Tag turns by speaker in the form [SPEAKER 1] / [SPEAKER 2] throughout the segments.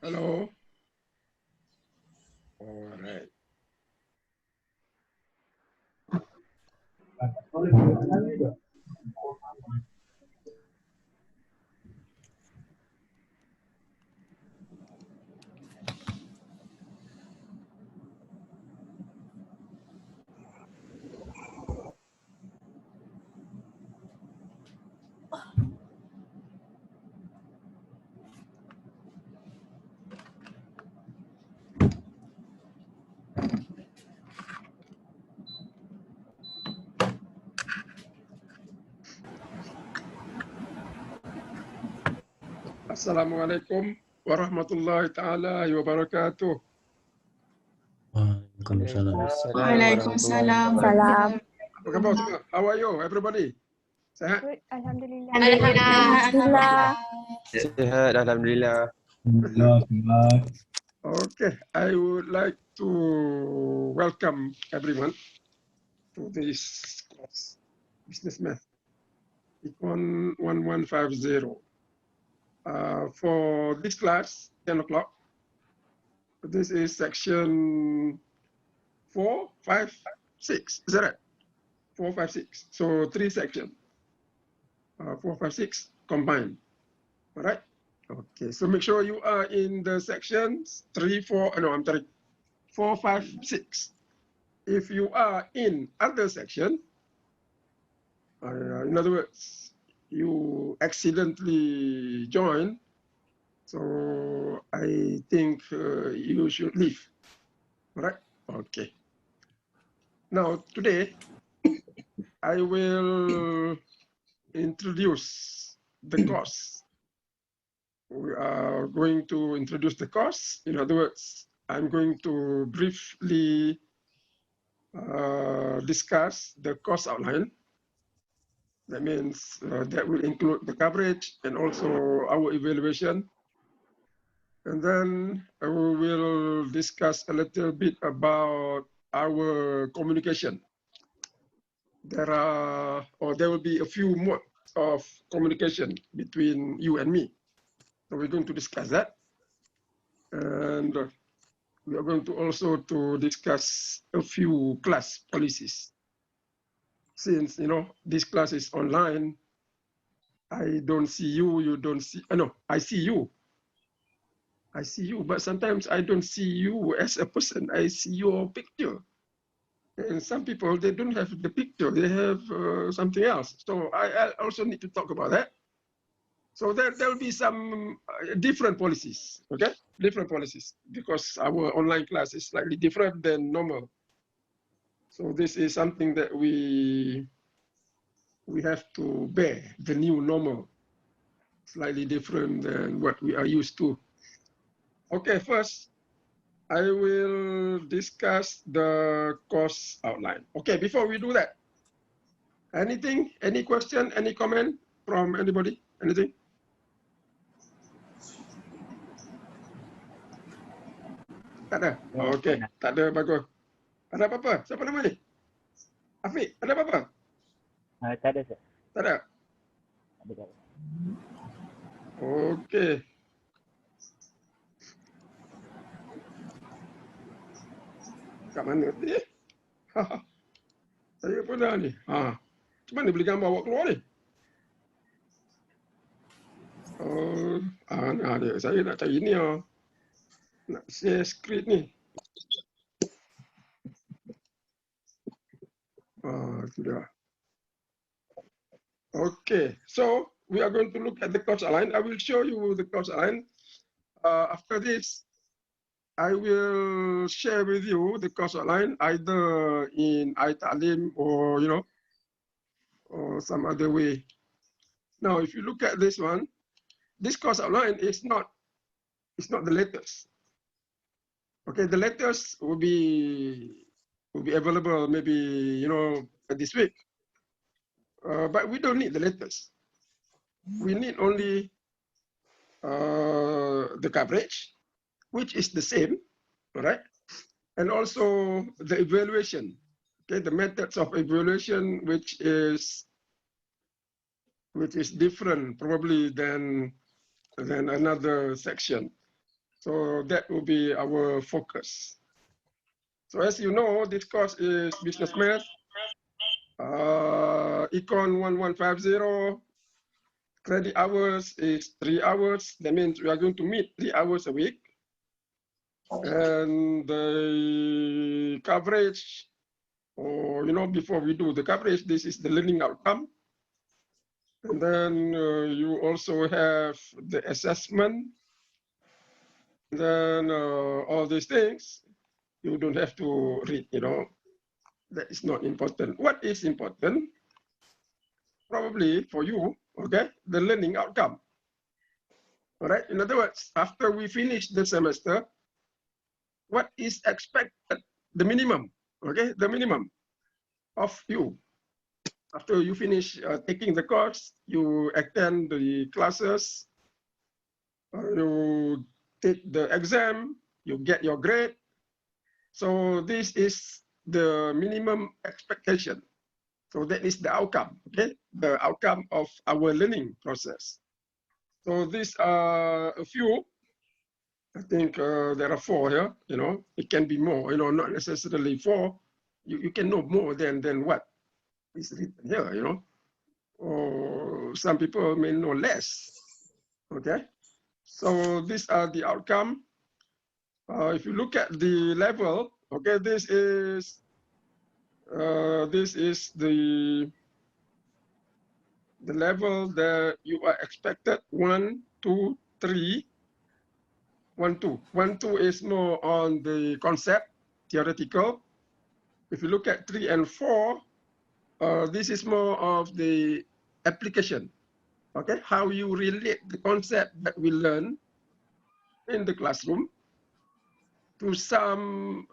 [SPEAKER 1] Hello. All right. Assalamualaikum warahmatullahi taala wabarakatuh.
[SPEAKER 2] Waalaikumsalam.
[SPEAKER 3] Waalaikumsalam.
[SPEAKER 4] Salam.
[SPEAKER 1] Apa khabar semua? How are you, everybody? Sehat?
[SPEAKER 4] Good, Alhamdulillah.
[SPEAKER 3] Alhamdulillah.
[SPEAKER 5] Sehat, alhamdulillah.
[SPEAKER 1] Okay, I would like to welcome everyone to this course, Business Math, Econ 1150. For this class, 10 o'clock, this is section 4, 5, 6. Is that right? 4, 5, 6. So 3 sections. 4, 5, 6 combined. All right. Okay. So make sure you are in the sections 3, 4. No, I'm sorry. 4, 5, 6. If you are in other section, in other words, you accidentally join, so I think you should leave. All right. Okay. Now today, I will introduce the course. We are going to introduce the course. In other words, I'm going to briefly discuss the course outline. That means that will include the coverage and also our evaluation. And then we will discuss a little bit about our communication. There will be a few more of communication between you and me. So we're going to discuss that. And we are going to also to discuss a few class policies. Since, this class is online, I don't see you, you don't see, no, I see you. I see you, but sometimes I don't see you as a person. I see your picture. And some people, they don't have the picture, they have something else. So I also need to talk about that. So there will be some different policies, okay? Different policies, because our online class is slightly different than normal. So this is something that we have to bear, the new normal, slightly different than what we are used to. Okay, first, I will discuss the course outline. Okay, before we do that, anything, any question, any comment from anybody? Anything? Tak ada? Oh, okay, tak ada, bagus. Ada apa-apa? Siapa nama ni? Afiq, ada apa-apa?
[SPEAKER 6] Tak ada, Sir.
[SPEAKER 1] Tak ada?
[SPEAKER 6] Ada.
[SPEAKER 1] Okay. Kat mana tadi? Saya pun dah ni. Macam mana beli gambar awak keluar ni? Nah dia. Saya nak cari ni. Nak share screen ni. Sudah. Okay, so we are going to look at the course outline. I will show you the course outline. After this, I will share with you the course outline either in iTalim or or some other way. Now, if you look at this one, this course outline is not the letters. Okay, the letters will be available maybe this week. But we don't need the letters. We need only the coverage, which is the same, all right? And also the evaluation, okay? The methods of evaluation, which is different probably than another section. So that will be our focus. So as you know, this course is business math, Econ 1150. Credit hours is 3 hours. That means we are going to meet 3 hours a week. And the coverage, or before we do the coverage, this is the learning outcome. And then you also have the assessment. Then all these things, you don't have to read, that is not important. What is important? Probably for you, okay, the learning outcome. All right, in other words, after we finish the semester, what is expected, the minimum, okay, the minimum of you. After you finish taking the course, you attend the classes, you take the exam, you get your grade. So this is the minimum expectation. So that is the outcome, okay? The outcome of our learning process. So these are a few. I think there are 4 here, it can be more, not necessarily 4. You can know more than what is written here, or some people may know less, okay? So these are the outcome. If you look at the level, okay, this is the level that you are expected. 1, 2, 3. 1, 2. 1, 2 is more on the concept, theoretical. If you look at 3 and 4, this is more of the application. Okay, how you relate the concept that we learn in the classroom to some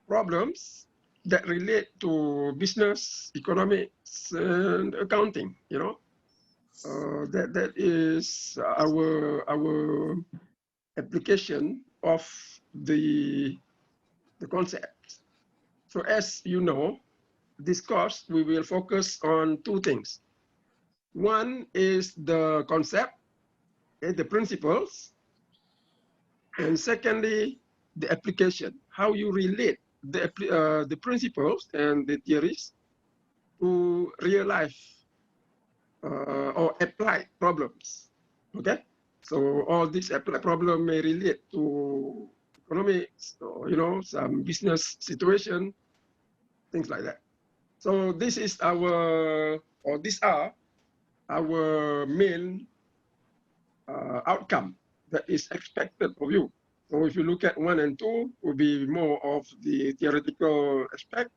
[SPEAKER 1] problems that relate to business, economics, and accounting. That is our application of the concept. So as you know, this course we will focus on 2 things. One is the concept, okay, the principles, and secondly, the application, how you relate the principles and the theories to real life or applied problems, okay? So all these applied problems may relate to economics or, some business situation, things like that. So this is these are our main outcome that is expected of you. So if you look at 1 and 2, will be more of the theoretical aspect,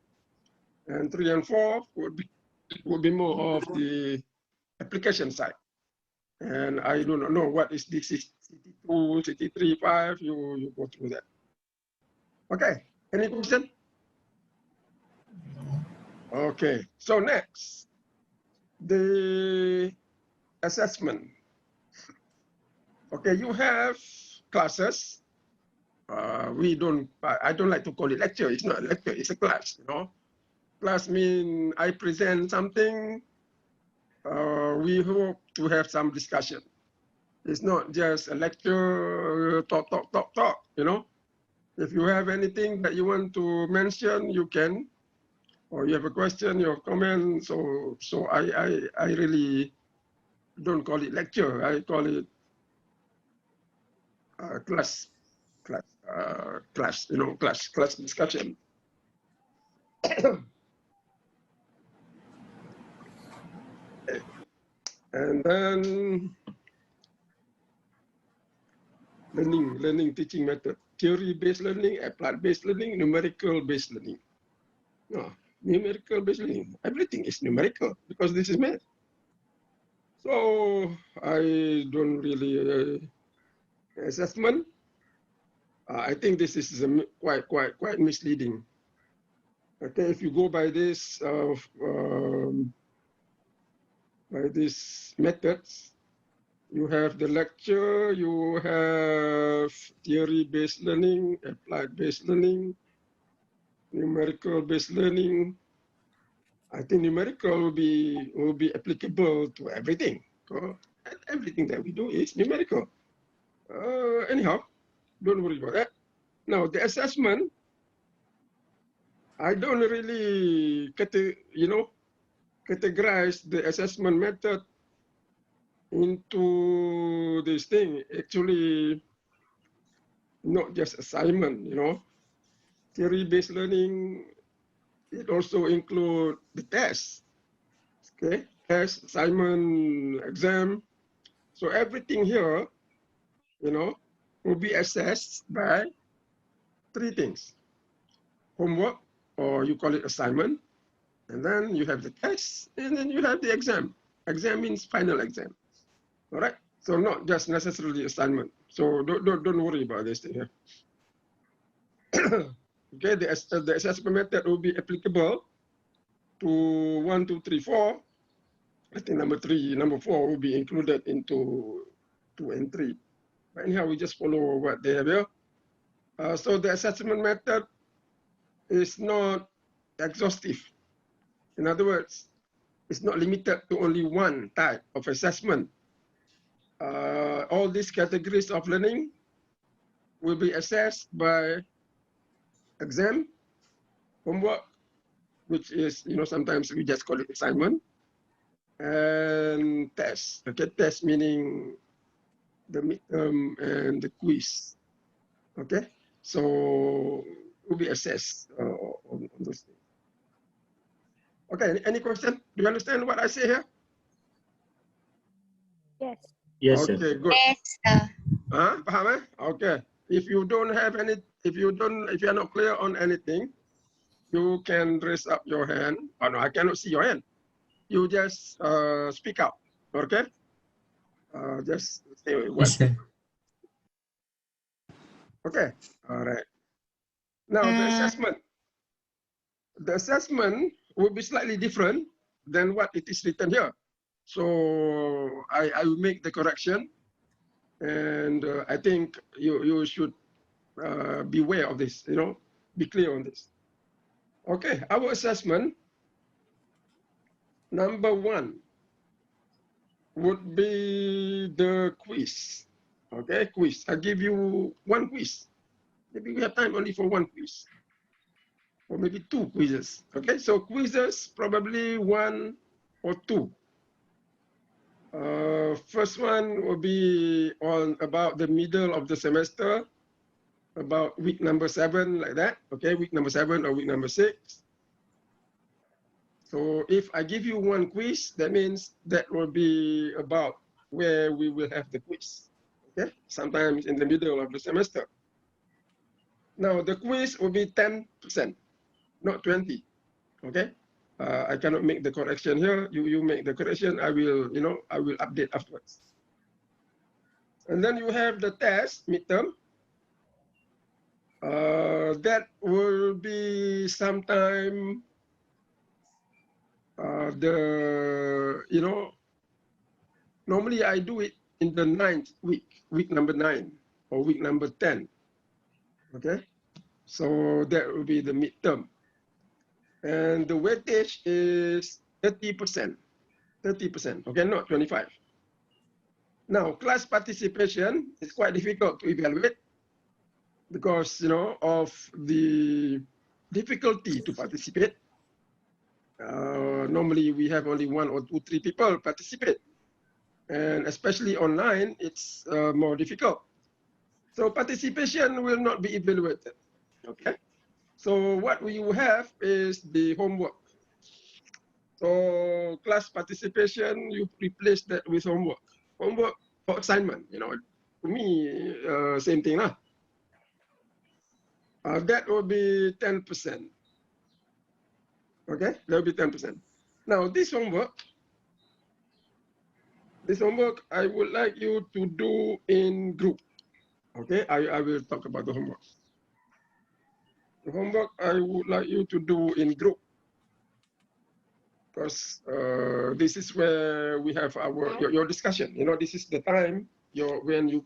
[SPEAKER 1] and 3 and 4 would be more of the application side. And I do not know what is this CT2, CT3, 5. You go through that. Okay. Any question? Okay. So next, the assessment. Okay, you have classes. I don't like to call it lecture. It's not a lecture, it's a class, Class means I present something. We hope to have some discussion. It's not just a lecture, talk. If you have anything that you want to mention, you can, or you have a question, you have comment. So I really don't call it lecture. I call it class discussion. And then learning teaching method, theory-based learning, applied-based learning, numerical-based learning. No, numerical-based learning, everything is numerical because this is math. So I don't really assessment. I think this is quite misleading. Okay, if you go by this methods, you have the lecture, you have theory-based learning, applied-based learning, numerical-based learning. I think numerical will be applicable to everything. Everything that we do is numerical. Anyhow, don't worry about that. Now, the assessment, I don't really categorize the assessment method into this thing. Actually, not just assignment, theory-based learning, it also include the test, okay? Test, assignment, exam. So everything here, will be assessed by three things. Homework, or you call it assignment, and then you have the test, and then you have the exam. Exam means final exam, all right? So not just necessarily assignment. So don't worry about this thing here. Okay, the assessment method will be applicable to 1, 2, 3, 4. I think number 4 will be included into 2 and 3. But anyhow, we just follow what they have here. So the assessment method is not exhaustive. In other words, it's not limited to only one type of assessment. All these categories of learning will be assessed by exam, homework, which is, sometimes we just call it assignment, and test. Okay, test meaning the midterm and the quiz. Okay, so will be assessed on those things. Okay, any question? Do you understand what I say here?
[SPEAKER 2] Yes.
[SPEAKER 4] Yes, sir.
[SPEAKER 1] Okay, good.
[SPEAKER 3] Yes, sir.
[SPEAKER 1] Paham, eh? Okay. If you don't have any, if you're not clear on anything, you can raise up your hand. Oh no, I cannot see your hand. You just speak out. Okay. Just say what.
[SPEAKER 4] Yes, sir.
[SPEAKER 1] Okay. All right. Now the assessment will be slightly different than what it is written here. So I will make the correction, and I think you should be aware of this. Be clear on this. Okay, our assessment, number 1 would be the quiz. Okay, quiz. I give you one quiz. Maybe we have time only for one quiz, or maybe 2 quizzes. Okay, so quizzes, probably 1 or 2. First one will be on about the middle of the semester, about week number 7, like that. Okay, week number 7 or week number 6. So if I give you one quiz, that means that will be about where we will have the quiz. Okay, sometimes in the middle of the semester. Now the quiz will be 10%, not 20. Okay, I cannot make the correction here. You make the correction. I will update afterwards. And then you have the test midterm. That will be sometime normally I do it in the 9th week, week number 9 or week number 10. Okay, so that will be the midterm. And the weightage is 30%. 30%, okay, not 25. Now, class participation is quite difficult to evaluate because, of the difficulty to participate. Normally, we have only 1 or 2, 3 people participate. And especially online, it's more difficult. So participation will not be evaluated, okay? So what we have is the homework. So class participation, you replace that with homework. Homework for assignment, to me, same thing. That will be 10%. Okay, that will be 10%. Now this homework, I would like you to do in group. Okay, I will talk about the homework. The homework I would like you to do in group, because this is where we have your discussion. This is the time when you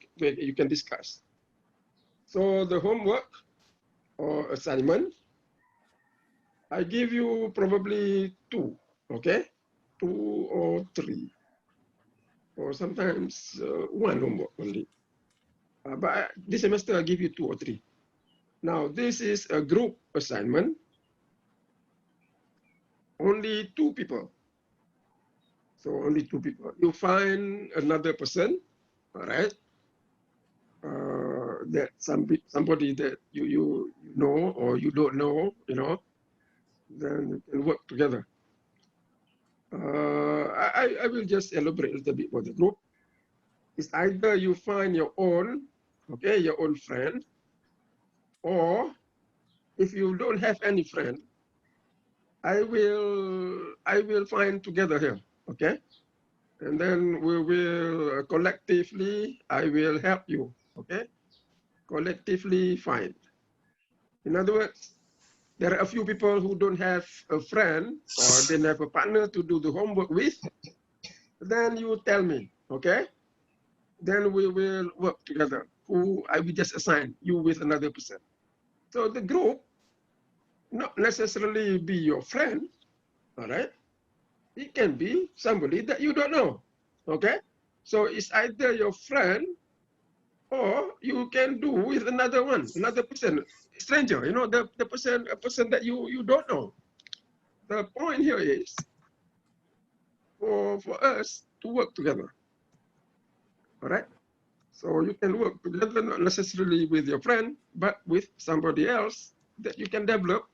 [SPEAKER 1] can discuss. So the homework or assignment, I give you probably 2, okay? 2 or 3, or sometimes 1 homework only. But this semester I give you 2 or 3. Now this is a group assignment. Only 2 people. So only 2 people. You find another person, all right? That somebody that you know or you don't know, then you can work together. I will just elaborate a little bit for the group. It's either you find your own, okay, your own friend, or if you don't have any friend, I will find together here, okay? And then we will collectively, I will help you, okay? Collectively find. In other words, there are a few people who don't have a friend or they don't have a partner to do the homework with. Then you tell me, okay? Then we will work together. I will just assign you with another person. So the group not necessarily be your friend, all right? It can be somebody that you don't know, okay? So it's either your friend or you can do with another person, stranger, a person that you don't know. The point here is for us to work together, all right? So you can work together, not necessarily with your friend, but with somebody else that you can develop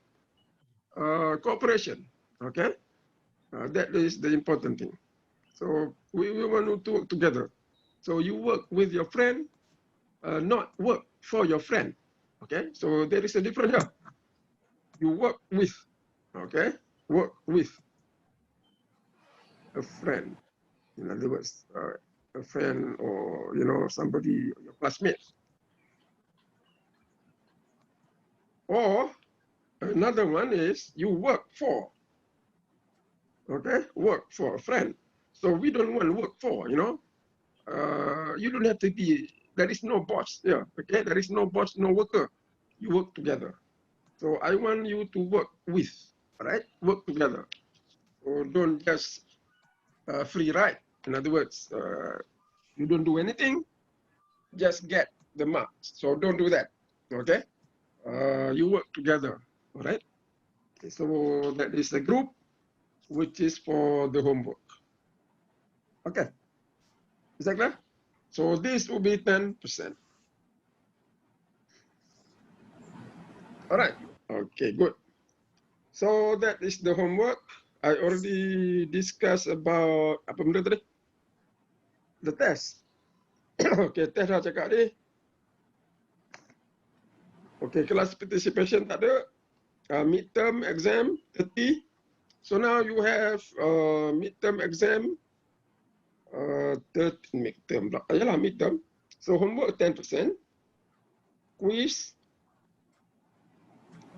[SPEAKER 1] cooperation, okay? That is the important thing. So we want to work together. So you work with your friend, not work for your friend, okay? So there is a difference here. You work with, okay? Work with a friend. In other words, a friend or, somebody, your classmate. Or another one is you work for, okay? Work for a friend. So we don't want to work for, you don't have to be, there is no boss, yeah, okay? There is no boss, no worker. You work together. So I want you to work with, right? Work together. So don't just free ride. In other words, you don't do anything, just get the marks. So don't do that, okay? You work together, all right? Okay, so that is the group, which is for the homework. Okay, is that clear? So this will be 10%. All right, okay, good. So that is the homework. I already discussed about apa benda tadi? The test. Okay, test dah cakap ni. Okay, class participation tak ada. Midterm exam 30. So now you have midterm exam 30 midterm. Ayalah midterm. So homework 10%. Quiz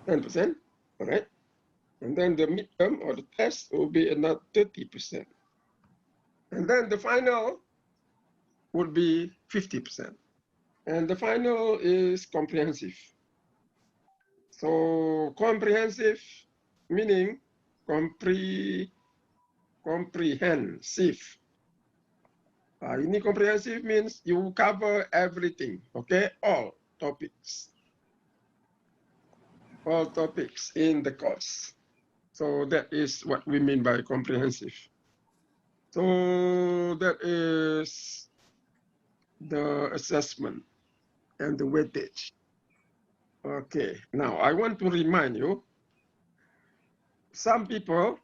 [SPEAKER 1] 10%. All right. And then the midterm or the test will be another 30%. And then the final would be 50%. And the final is comprehensive. So comprehensive meaning comprehensive. Ini comprehensive means you cover everything, okay? All topics in the course. So that is what we mean by comprehensive. So that is the assessment and the weightage. Okay, now I want to remind you, some people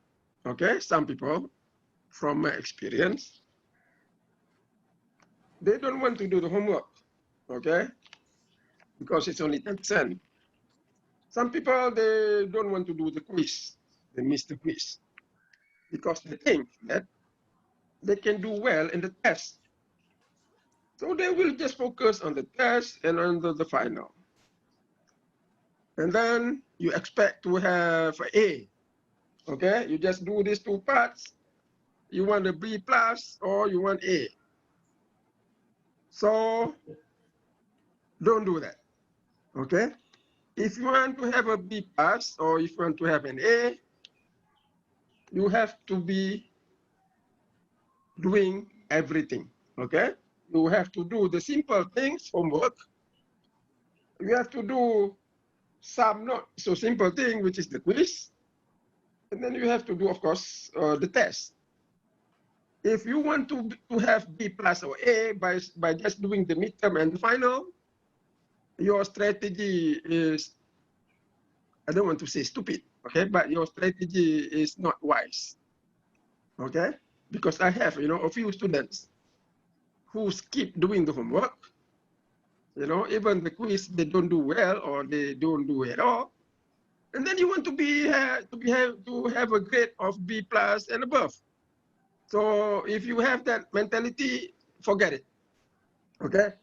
[SPEAKER 1] from my experience, they don't want to do the homework, okay? Because it's only 10%. Some people, they don't want to do the quiz. They miss the quiz because they think that they can do well in the test. So they will just focus on the test and on the final. And then you expect to have an A, okay? You just do these 2 parts. You want a B plus or you want A. So don't do that, okay? If you want to have a B plus or if you want to have an A, you have to be doing everything, okay? you have to do the simple things, homework. You have to do some not so simple thing, which is the quiz. And then you have to do, of course, the test. If you want to have B plus or A by just doing the midterm and the final, your strategy is, I don't want to say stupid, okay, but your strategy is not wise, okay? Because I have, a few students who skip doing the homework, even the quiz, they don't do well or they don't do at all. And then you want to have a grade of B plus and above. So if you have that mentality, forget it, okay?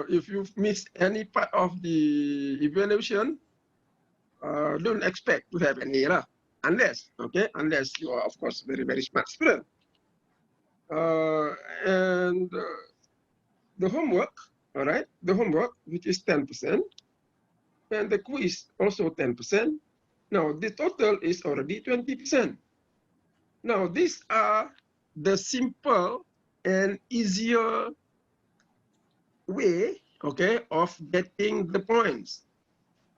[SPEAKER 1] If you've missed any part of the evaluation, don't expect to have an error, unless you are, of course, very, very smart student. And the homework, all right, the homework, which is 10%, and the quiz also 10%. Now, the total is already 20%. Now, these are the simple and easier way, okay, of getting the points.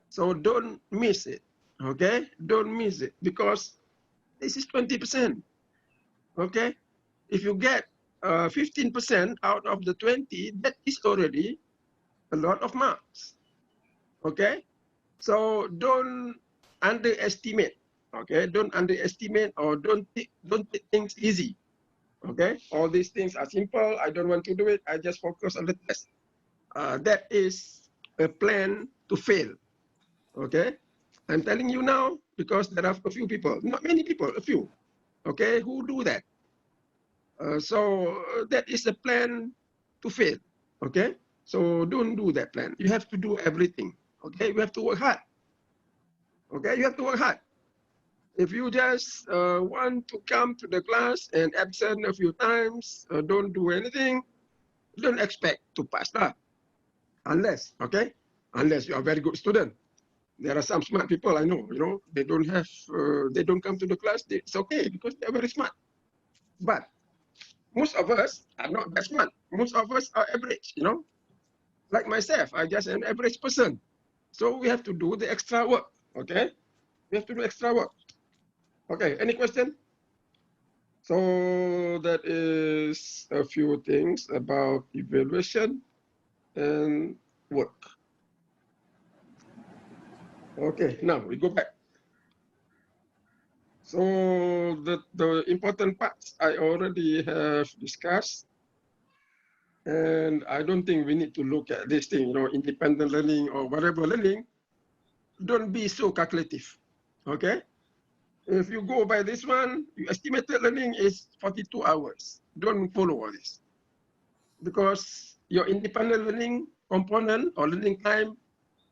[SPEAKER 1] So don't miss it, okay? Don't miss it, because this is 20%, okay? If you get 15% out of the 20, that is already a lot of marks, okay? So don't underestimate, okay? Don't underestimate or don't take things easy, okay? All these things are simple. I don't want to do it. I just focus on the test. That is a plan to fail, okay? I'm telling you now because there are a few people, not many people, a few, okay, who do that. So that is a plan to fail, okay? So don't do that plan. You have to do everything, okay? You have to work hard, okay? You have to work hard. If you just want to come to the class and absent a few times, don't do anything, don't expect to pass that. Unless, okay? Unless you are a very good student. There are some smart people I know, they don't have, they don't come to the class. It's okay because they're very smart. But most of us are not that smart. Most of us are average, Like myself, I'm just an average person. So we have to do the extra work, okay? We have to do extra work. Okay, any question? So that is a few things about evaluation and work. Okay, now we go back. So the important parts I already have discussed, and I don't think we need to look at this thing, independent learning or whatever learning. Don't be so calculative, okay? If you go by this one, your estimated learning is 42 hours. Don't follow all this, because your independent learning component or learning time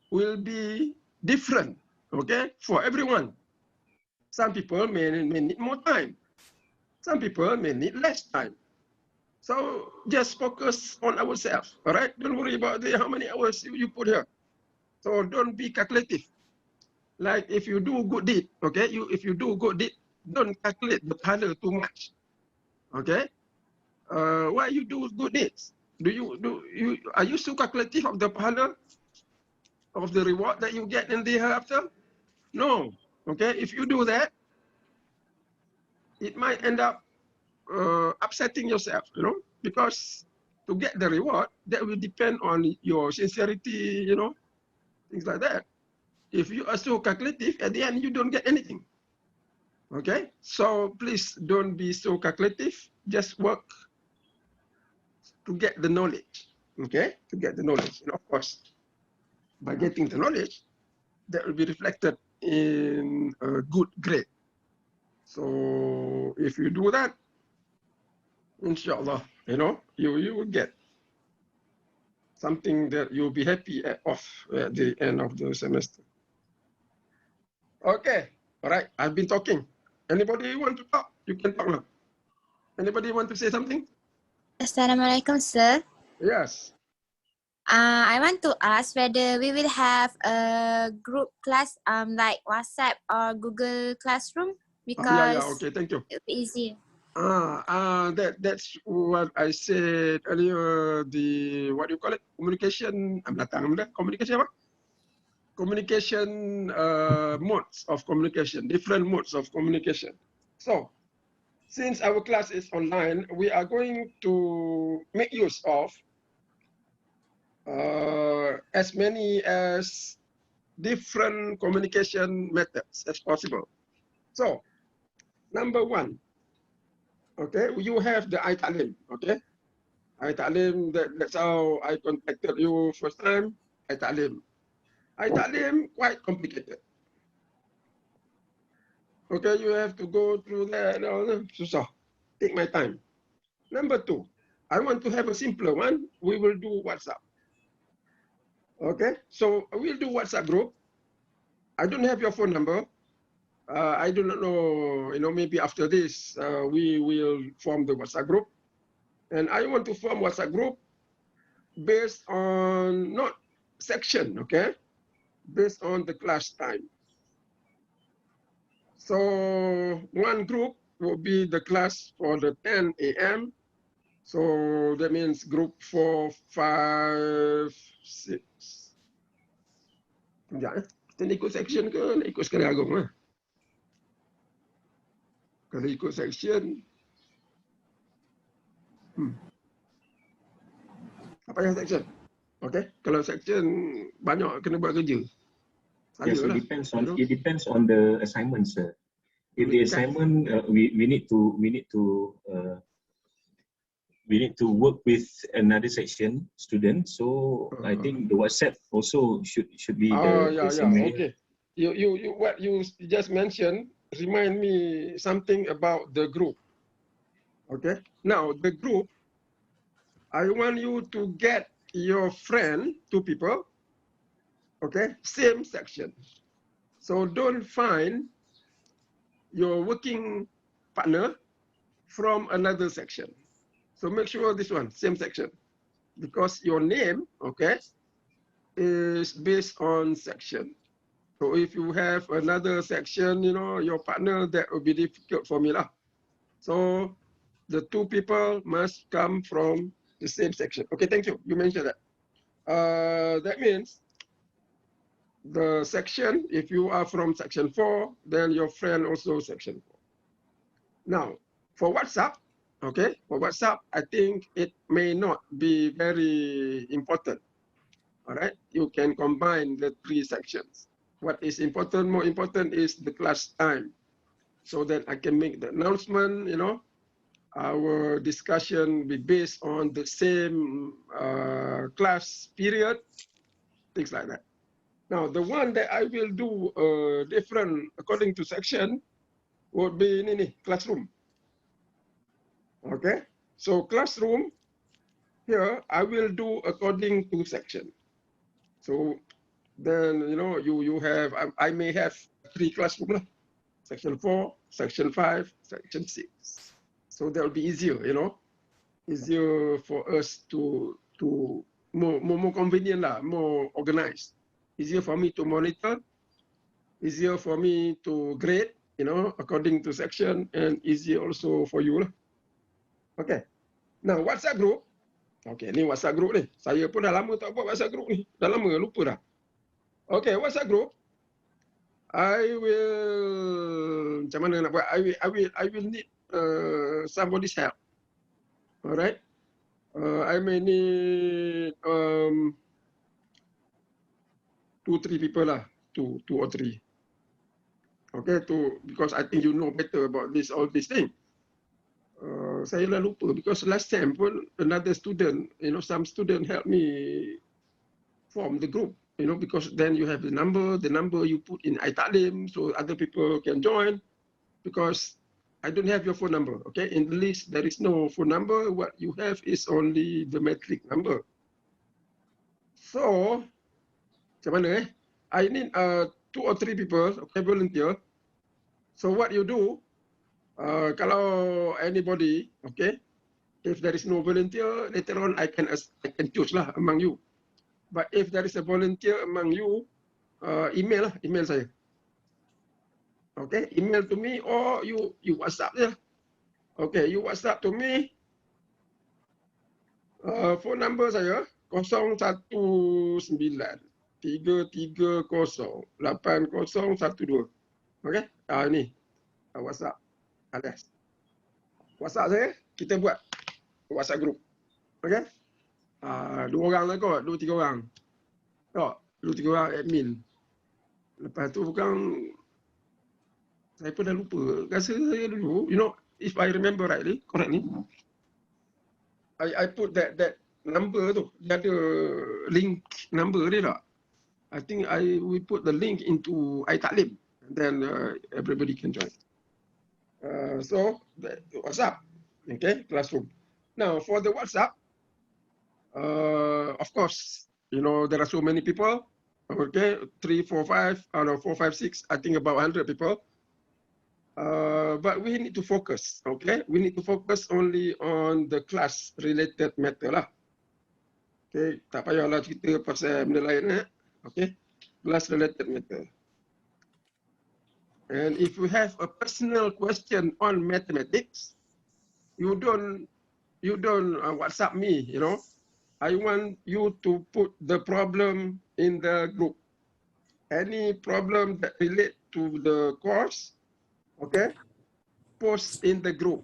[SPEAKER 1] will be different, okay, for everyone. Some people may need more time. Some people may need less time. So just focus on ourselves, all right? Don't worry about how many hours you put here. So don't be calculative. Like if you do good deed, okay? If you do good deed, don't calculate the pahala too much, okay? Why you do good deeds? Are you so calculative of the pahala, of the reward that you get in the hereafter? No, okay? If you do that, it might end up upsetting yourself, because to get the reward, that will depend on your sincerity, things like that. If you are so calculative, at the end, you don't get anything. Okay? So please don't be so calculative. Just work to get the knowledge. Okay? To get the knowledge. And of course, by getting the knowledge, that will be reflected in a good grade. So if you do that, inshallah, you will get something that you'll be happy of at the end of the semester. Okay, all right, I've been talking. Anybody want to talk? You can talk now. Anybody want to say something?
[SPEAKER 3] Assalamualaikum, sir.
[SPEAKER 1] Yes.
[SPEAKER 3] I want to ask whether we will have a group class like WhatsApp or Google Classroom, because
[SPEAKER 1] Yeah, okay, thank you.
[SPEAKER 3] it'll be easy.
[SPEAKER 1] That's what I said earlier. The what do you call it? Communication. Communication apa? Communication modes of communication. Different modes of communication. So, since our class is online, we are going to make use of as many as different communication methods as possible. So, number one. Okay, you have the iTalim, okay? iTalim, that's how I contacted you first time, iTalim. iTalim, quite complicated. Okay, you have to go through that, susah. Take my time. Number two, I want to have a simpler one. We will do WhatsApp. Okay, so we'll do WhatsApp group. I don't have your phone number. I do not know, maybe after this, we will form the WhatsApp group. And I want to form WhatsApp group based on, not section, okay? Based on the class time. So one group will be the class for the 10 a.m. So that means group 4, 5, 6. Sekejap, kita nak ikut section ke nak ikut sekali agung lah? Kalau ikut section, apa yang section? Okay, kalau section banyak kena buat kerja.
[SPEAKER 2] Yes,
[SPEAKER 1] Saya
[SPEAKER 2] it
[SPEAKER 1] lah.
[SPEAKER 2] depends on the assignment, sir. If the assignment we need to work with another section student, so I think the WhatsApp also should be the same way.
[SPEAKER 1] Okay. You what you just mentioned remind me something about the group. Okay. Now the group, I want you to get your friend, 2 people. Okay, same section. So don't find your working partner from another section. So make sure this one, same section. Because your name, okay, is based on section. So if you have another section, your partner, that will be difficult for me lah. So the 2 people must come from the same section. Okay, thank you. You mentioned that. That means the section, if you are from section 4, then your friend also section 4. Now, for WhatsApp, okay, for WhatsApp, I think it may not be very important. All right, you can combine the 3 sections. What is important, more important is the class time, so that I can make the announcement, our discussion be based on the same class period, things like that. Now, the one that I will do different according to section would be classroom. Okay, so classroom, here I will do according to section. So then, you have, I may have 3 classrooms, section 4, section 5, section 6. So that will be easier, easier for us to more convenient lah, more organized. Easier for me to monitor, easier for me to grade, according to section, and easier also for you lah. Okay. Now WhatsApp group. Okay, ni WhatsApp group ni. Saya pun dah lama tak buat WhatsApp group ni. Dah lama, lupa dah. Okay, WhatsApp group. I will, macam mana nak buat? I will need somebody's help. Alright. I may need 2, 3 people lah. 2 or 3. Okay, because I think you know better about all this thing. Saya lah lupa because last time pun another student, some student help me form the group, because then you have the number you put in iTalim so other people can join, because I don't have your phone number, okay? In the list there is no phone number, what you have is only the metric number. So, macam mana I need 2 or 3 people, okay, volunteer. So what you do, kalau anybody, okay, if there is no volunteer, later on I can choose lah among you. But if there is a volunteer among you, email saya. Okay, email to me or you WhatsApp je. Okay, you WhatsApp to me. Phone number saya 019-330-8012. Okay, ini WhatsApp alias. WhatsApp saya, kita buat WhatsApp group. Okay, 2 orang lah kot, 2-3 orang. Tak, 2-3 orang admin. Lepas tu bukan, saya pun dah lupa. Rasa saya dulu, you know, if I remember correctly, I put that number tu, dia ada link number dia tak? I think we put the link into iTaklim, then everybody can join. So WhatsApp, okay, classroom. Now for the WhatsApp, of course, you know there are so many people. Okay, 3, 4, 5, I don't know, 4, 5, 6. I think about 100 people. But we need to focus, okay? We need to focus only on the class-related matter lah. Okay, tak payahlah cerita pasal benda lain, okay? Class-related matter. And if you have a personal question on mathematics, you don't WhatsApp me, you know? I want you to put the problem in the group. Any problem that relate to the course, okay, post in the group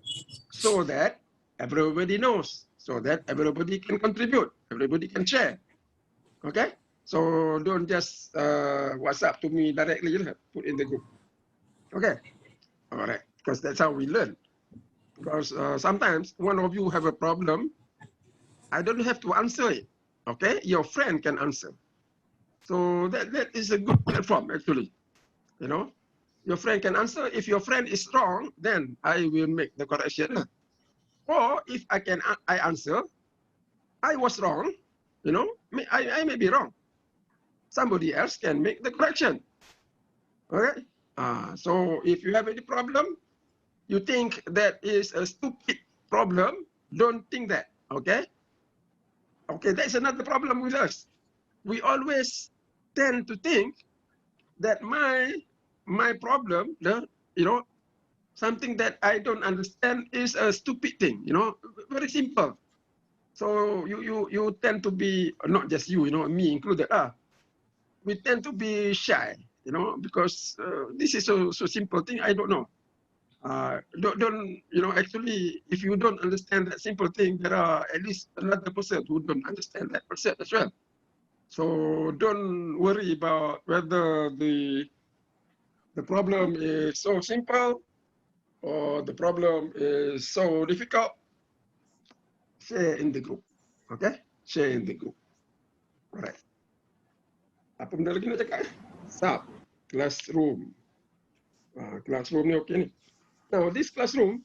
[SPEAKER 1] so that everybody knows, so that everybody can contribute, everybody can share. Okay, so don't just WhatsApp to me directly, put in the group. Okay, all right, because that's how we learn. Because sometimes one of you have a problem, I don't have to answer it. Okay, your friend can answer. So that is a good platform actually, you know. Your friend can answer. If your friend is wrong, then I will make the correction. Or if I answer, I was wrong, you know, I may be wrong. Somebody else can make the correction. Okay? So if you have any problem, you think that is a stupid problem, don't think that, okay? Okay, that's another problem with us. We always tend to think that my problem, you know, something that I don't understand is a stupid thing, you know, very simple. So you tend to be, not just you know, me included, we tend to be shy, you know, because this is so simple thing, I don't know. Don't, you know, actually, if you don't understand that simple thing, there are at least another person who don't understand that concept as well. So don't worry about whether the problem is so simple or the problem is so difficult. Share in the group, okay? Share in the group. Alright. Apa benda lagi nak cakap? Sub, classroom. Classroom ni okey ni. Now this classroom,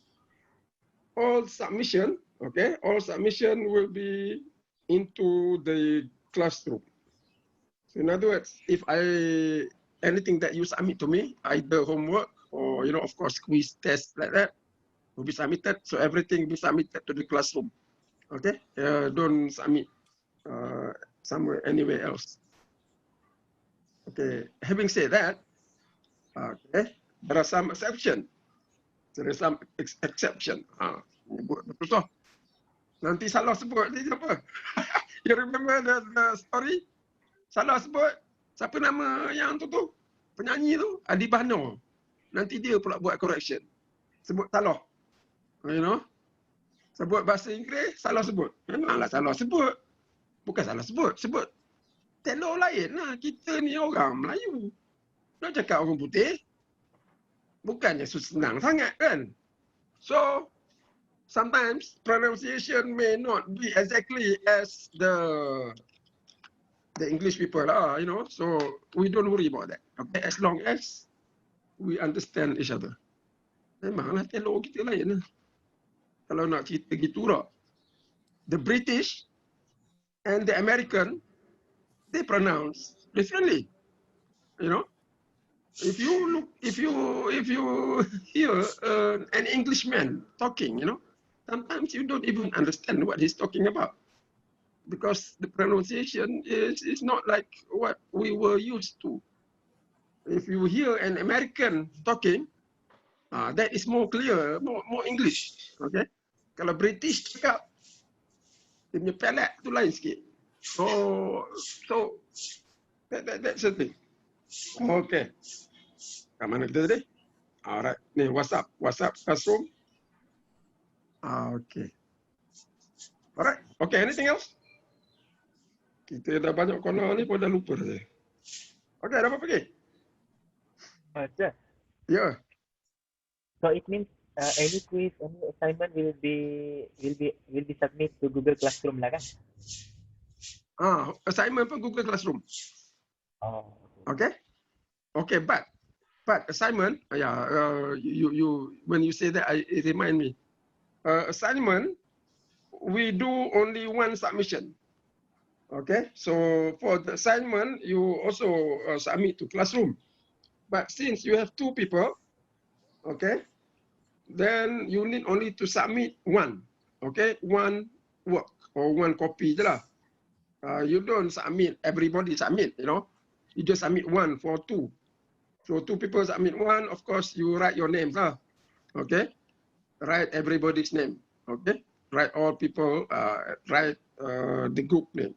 [SPEAKER 1] all submission, okay? All submission will be into the classroom. So in other words, if anything that you submit to me, either homework or, you know, of course, quiz, test like that, will be submitted. So everything will be submitted to the classroom. Okay, don't submit somewhere, anywhere else. Okay, having said that, okay, there are some exception. There is some exception. Betul. Nanti salah sebut ni apa? You remember the story? Salah sebut, siapa nama yang tu? Penyanyi tu, Adi Bano. Nanti dia pula buat correction. Sebut salah. You know? Sebut bahasa Inggeris, salah sebut. Memanglah salah sebut. Bukan salah sebut. Sebut telur lain lah. Kita ni orang Melayu. Nak cakap orang putih, bukannya senang sangat kan? So, sometimes pronunciation may not be exactly as the English people are, you know, so we don't worry about that, okay, as long as we understand each other. Memanglah telur kita lain lah. Kalau nak cerita gitu tak. The British and the American, they pronounce differently, you know. If you hear an Englishman talking, you know, sometimes you don't even understand what he's talking about, because the pronunciation is not like what we were used to. If you hear an American talking, That is more clear, more English. Okay. Kalau British cakap, dia punya pelet tu lain sikit. So that's the thing. Okay. Kat mana kita tadi? Alright. Ni WhatsApp classroom. Okay. Alright. Okay, anything else? Kita dah banyak corner ni pun dah lupa dah. Okay, dah apa pergi?
[SPEAKER 6] Sir.
[SPEAKER 1] Yeah.
[SPEAKER 6] So it means any quiz, any assignment will be submit to Google Classroom lah kan?
[SPEAKER 1] Assignment pun Google Classroom.
[SPEAKER 6] Oh.
[SPEAKER 1] Okay. Okay, but assignment, you when you say that, it remind me. Assignment, we do only one submission. Okay, so for the assignment, you also submit to Classroom. But since you have 2 people, okay, then you need only to submit one. Okay, one work or one copy je lah. You don't submit, everybody submit, you know. You just submit one for 2. So 2 people submit one, of course, you write your names lah. Okay, write everybody's name. Okay, write all people, write the group name.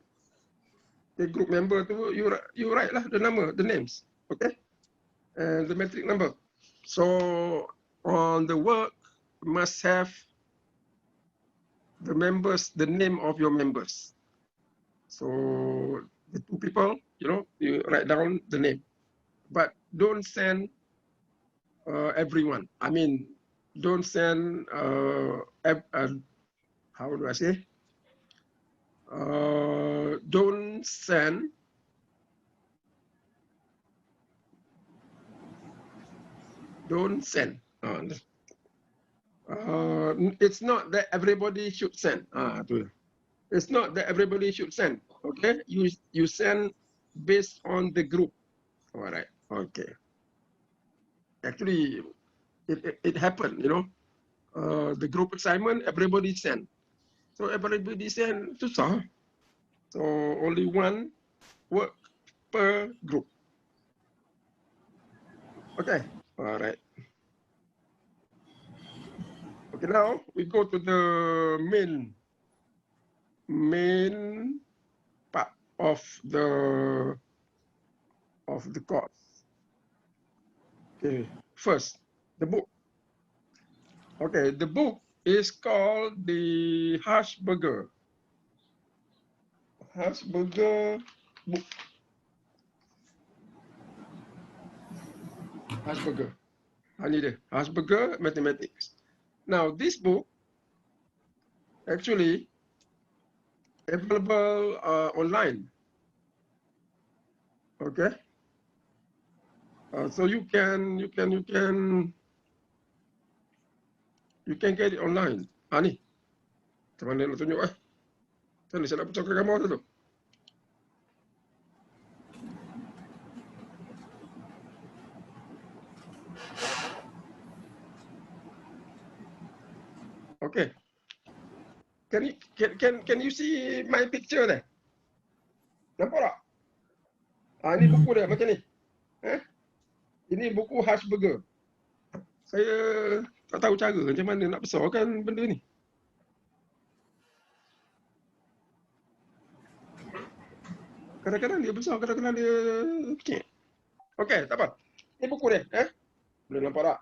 [SPEAKER 1] The group member tu, you write lah the number, the names. Okay, and the metric number. So on the work, must have the members, the name of your members. So the 2 people, you know, you write down the name, but don't send everyone. I mean, don't send how do I say? Don't send it's not that everybody should send. It's not that everybody should send. Okay, you send based on the group. All right. Okay. Actually, it happened. You know, the group assignment, everybody send. So everybody send susah. So only one work per group. Okay. All right. Okay, now we go to the main part of the course. Okay, first, the book. Okay, the book is called the Hashberger book. Hashberger. Hashberger Mathematics. Now, this book actually available online. Okay. So you can get it online. Ni. Macam mana nak tunjuk Macam ni saya nak pecahkan gambar tu. Okay. Can you see my picture there? Nampak tak? Ini buku dia macam ni. Ini buku Hashberger. Saya tak tahu cara macam mana nak besarkan benda ni. Kadang-kadang dia besar, kadang-kadang dia kecil. Okey, tak apa. Ini buku dia. Boleh nampak tak?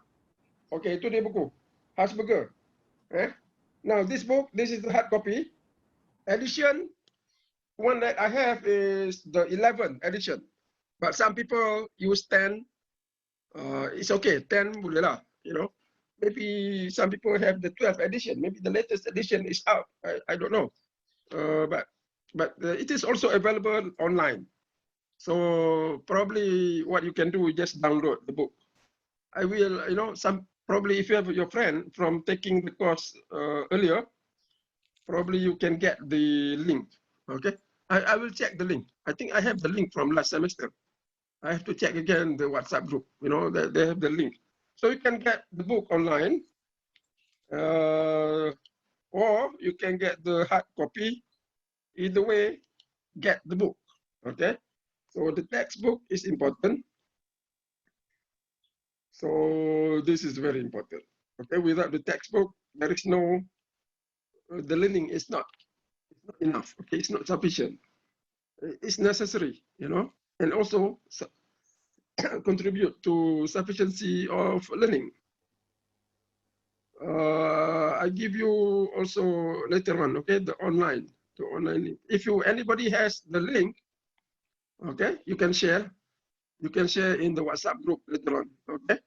[SPEAKER 1] Okey, itu dia buku. Hashberger. Now this book, this is the hard copy. Edition, one that I have is the 11th edition. But some people use 10. It's okay, 10 boleh lah, you know. Maybe some people have the 12th edition. Maybe the latest edition is out. I don't know. But it is also available online. So probably what you can do is just download the book. I will, you know, probably if you have your friend from taking the course earlier, probably you can get the link. Okay, I will check the link. I think I have the link from last semester. I have to check again the WhatsApp group. You know, they have the link. So you can get the book online, or you can get the hard copy. Either way, get the book. Okay, so the textbook is important. So this is very important. Okay, without the textbook, there is no, the learning is not enough. Okay, it's not sufficient. It's necessary, you know, and also contribute to sufficiency of learning. I give you also later on, okay, the online link. If anybody has the link, okay, you can share. You can share in the WhatsApp group later on, okay?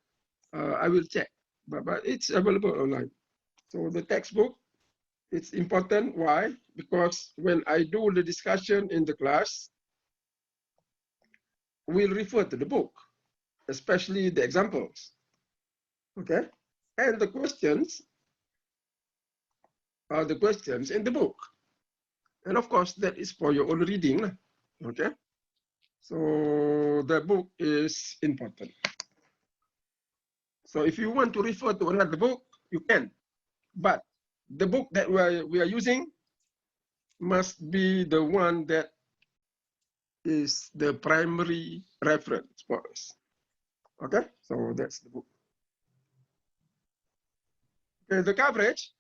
[SPEAKER 1] I will check, but it's available online. So the textbook, it's important. Why? Because when I do the discussion in the class, we'll refer to the book, especially the examples, okay? And the questions are the questions in the book. And of course, that is for your own reading, okay? So the book is important. So if you want to refer to another book, you can. But the book that we are using must be the one that is the primary reference for us. Okay, so that's the book. Okay, the coverage.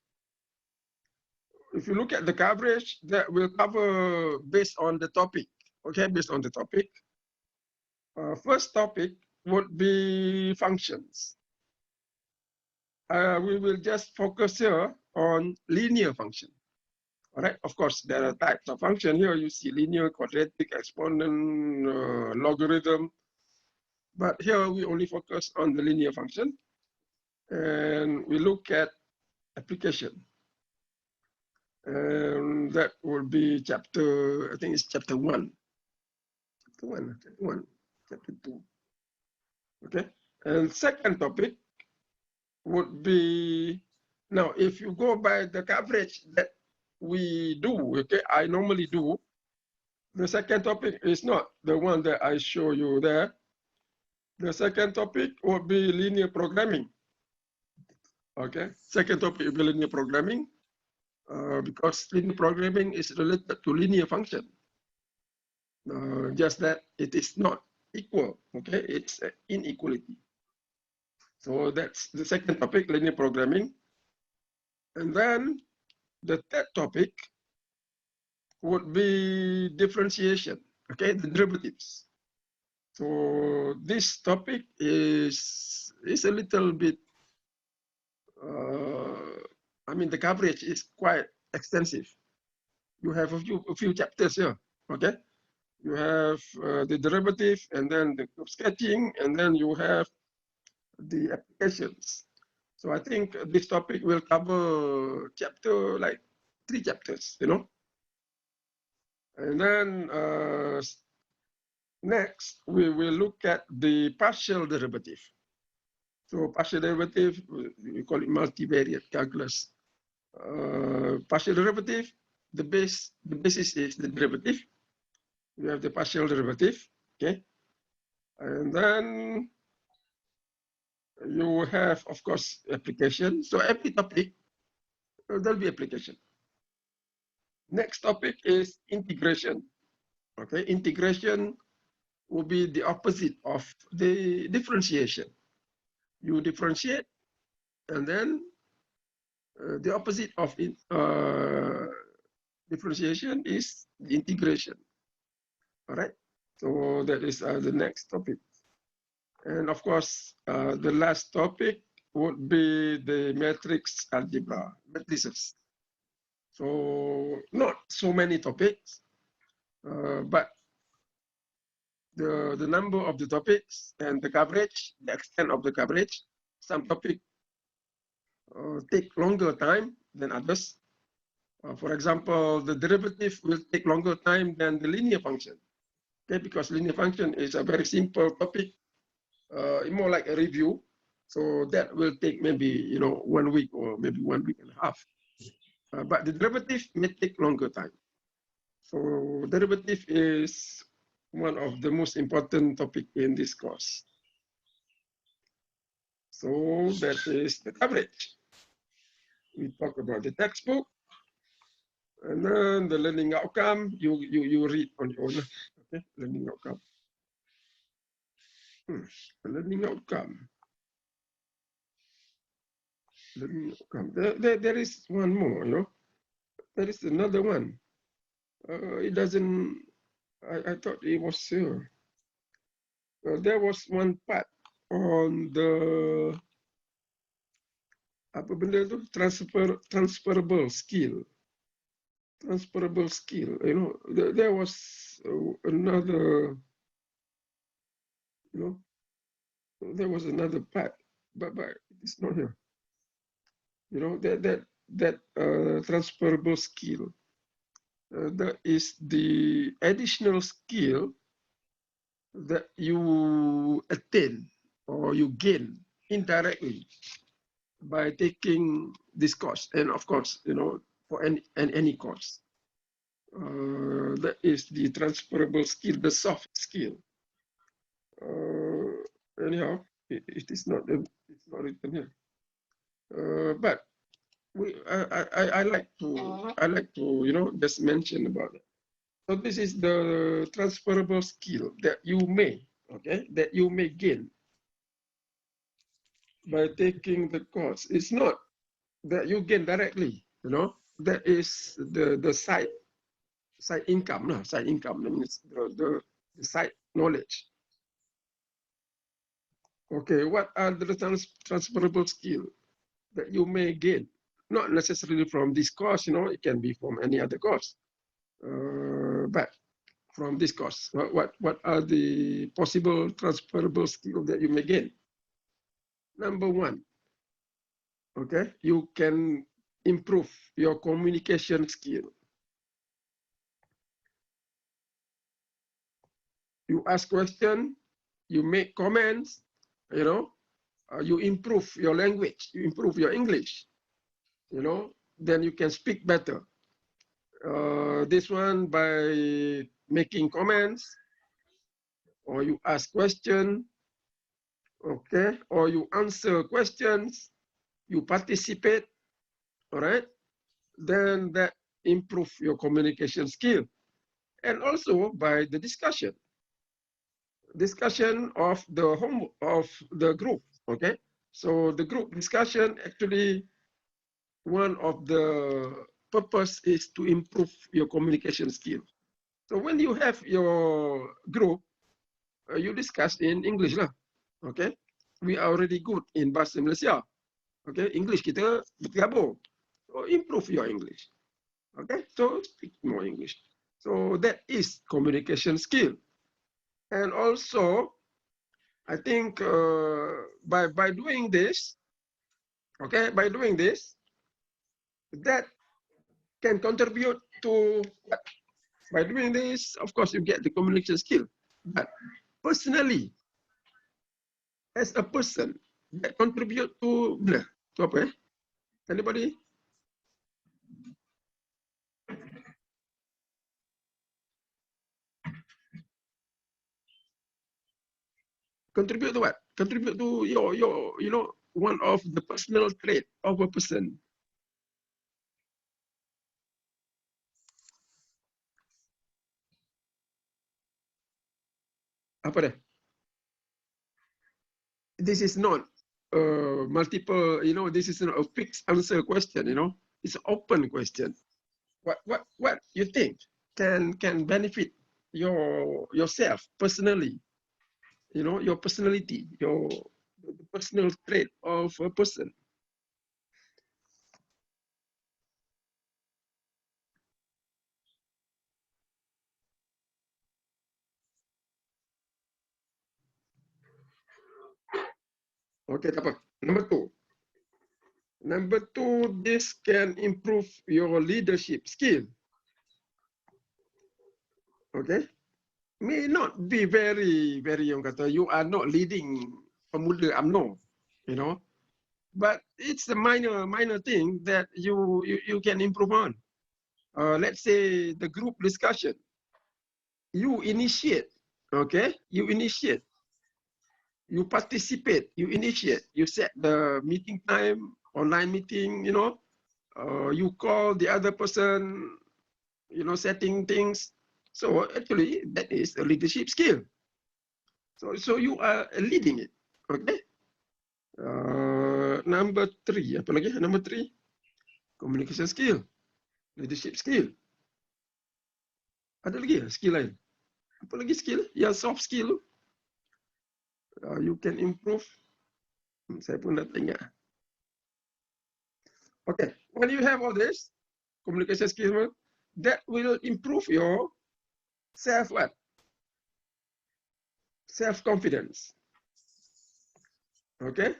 [SPEAKER 1] If you look at the coverage, that will cover based on the topic. Okay, based on the topic. First topic would be functions. We will just focus here on linear function. All right, of course, there are types of function here. You see linear, quadratic, exponent, logarithm. But here we only focus on the linear function. And we look at application. And that will be chapter, I think it's chapter 1. Chapter 2. Okay, and second topic would be, now if you go by the coverage that we do, okay, I normally do, the second topic is not the one that I show you there. The second topic would be linear programming. Okay, second topic will be linear programming because linear programming is related to linear function. Just that it is not equal, okay, it's inequality. So that's the second topic, linear programming. And then the third topic would be differentiation, okay, the derivatives. So this topic is a little bit, I mean, the coverage is quite extensive. You have a few chapters here, okay? You have the derivative, and then the sketching, and then you have the applications. So I think this topic will cover chapter, like 3 chapters, you know? And then next, we will look at the partial derivative. So partial derivative, we call it multivariate calculus. Partial derivative, the basis is the derivative. We have the partial derivative, okay? And then you have, of course, application. So every topic, there'll be application. Next topic is integration. Okay, integration will be the opposite of the differentiation. You differentiate, and then the opposite of differentiation is the integration. All right, so that is the next topic. And of course, the last topic would be the matrix algebra, matrices. So not so many topics, but the number of the topics and the coverage, the extent of the coverage. Some topics take longer time than others. For example, the derivative will take longer time than the linear function. Okay, because linear function is a very simple topic, more like a review. So that will take maybe 1 week or maybe 1 week and a half. But the derivative may take longer time. So derivative is one of the most important topic in this course. So that is the coverage. We talk about the textbook, and then the learning outcome. You read on your own. Okay, learning outcome. The learning outcome. let me come. There is one more, you know. There is another one. It doesn't, I thought it was here. There was one part on the apa benda tu transferable skill. Transferable skill, you know, there was another, you know, there was another part, but it's not here. You know, that transferable skill, that is the additional skill that you attain or you gain indirectly by taking this course, and of course, you know, for any course. That is the transferable skill, the soft skill. Anyhow, it is not, it's not written here. But I like to, you know, just mention about it. So this is the transferable skill that you may, okay, that you may gain by taking the course. It's not that you gain directly, you know, that is the side income, no? Side income, that means the side knowledge. Okay, what are the transferable skills that you may gain? Not necessarily from this course, you know, it can be from any other course. But from this course, what are the possible transferable skills that you may gain? Number one, okay, you can improve your communication skill. You ask questions, you make comments, you know, you improve your language, you improve your English, you know, then you can speak better. This one by making comments, or you ask questions, okay, or you answer questions, you participate, all right, then that improve your communication skill. And also by the discussion of the group, okay? So the group discussion, actually, one of the purpose is to improve your communication skill. So when you have your group, you discuss in English lah, okay? We are already good in Bahasa Malaysia, okay? English kita bergabung, so improve your English, okay? So speak more English. So that is communication skill. And also, I think by doing this, okay, by doing this, that can contribute to, by doing this, of course, you get the communication skill. But personally, as a person, that contribute to apa? Anybody? Contribute to what? Contribute to your, you know, one of the personal trait of a person. Apa dah? This is not multiple, you know, this is not a fixed answer question, you know, it's an open question. What you think can benefit yourself personally, you know, your personality, the personal trait of a person. Okay, tak apa. Number two, this can improve your leadership skill. Okay, may not be very yang kata you are not leading pemuda UMNO, you know, but it's a minor thing that you can improve on. Let's say the group discussion, you initiate, okay, you initiate, you participate, you initiate, you set the meeting time, online meeting, you know, you call the other person, you know, setting things. So actually that is a leadership skill. So you are leading it, okay? Number 3, apa lagi? Number 3, communication skill, leadership skill. Ada lagi skill lain? Apa lagi skill? Ya, soft skill. You can improve. Saya pun dah ingat. Okay, when you have all this communication skill, that will improve your self-confidence. Okay,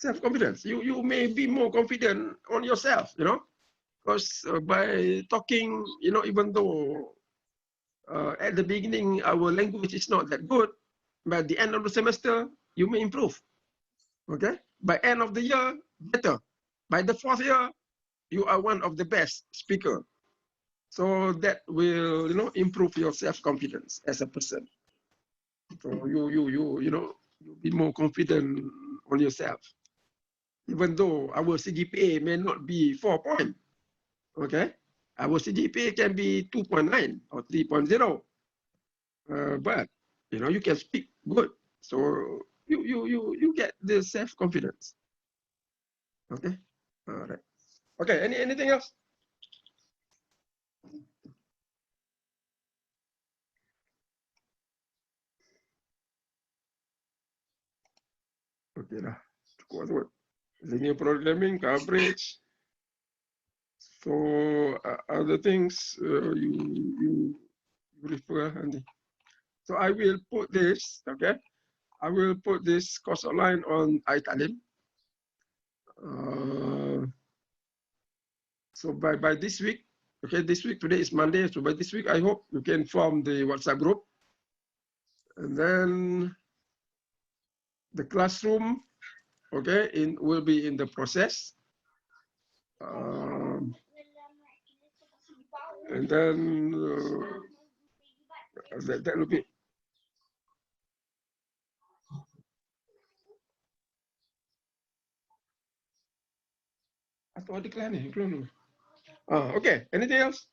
[SPEAKER 1] self-confidence. You may be more confident on yourself, because by talking, even though at the beginning our language is not that good, but at the end of the semester you may improve. Okay, by end of the year, better. By the 4th year, you are one of the best speaker. So that will, improve your self-confidence as a person. So you'll be more confident on yourself. Even though our CGPA may not be 4 point, okay? Our CGPA can be 2.9 or 3.0. But, you can speak good. So you get the self-confidence. Okay, all right. Okay, anything else? Okay lah, cukup. Linear programming, coverage. So other things you refer, Andy. So I will put this, okay? I will put this course outline on iTalim. So by this week, okay, today is Monday, so by this week, I hope you can form the WhatsApp group. And then the classroom, okay, will be in the process. And then that will be. Atau ada iklan ni? Okay, anything else?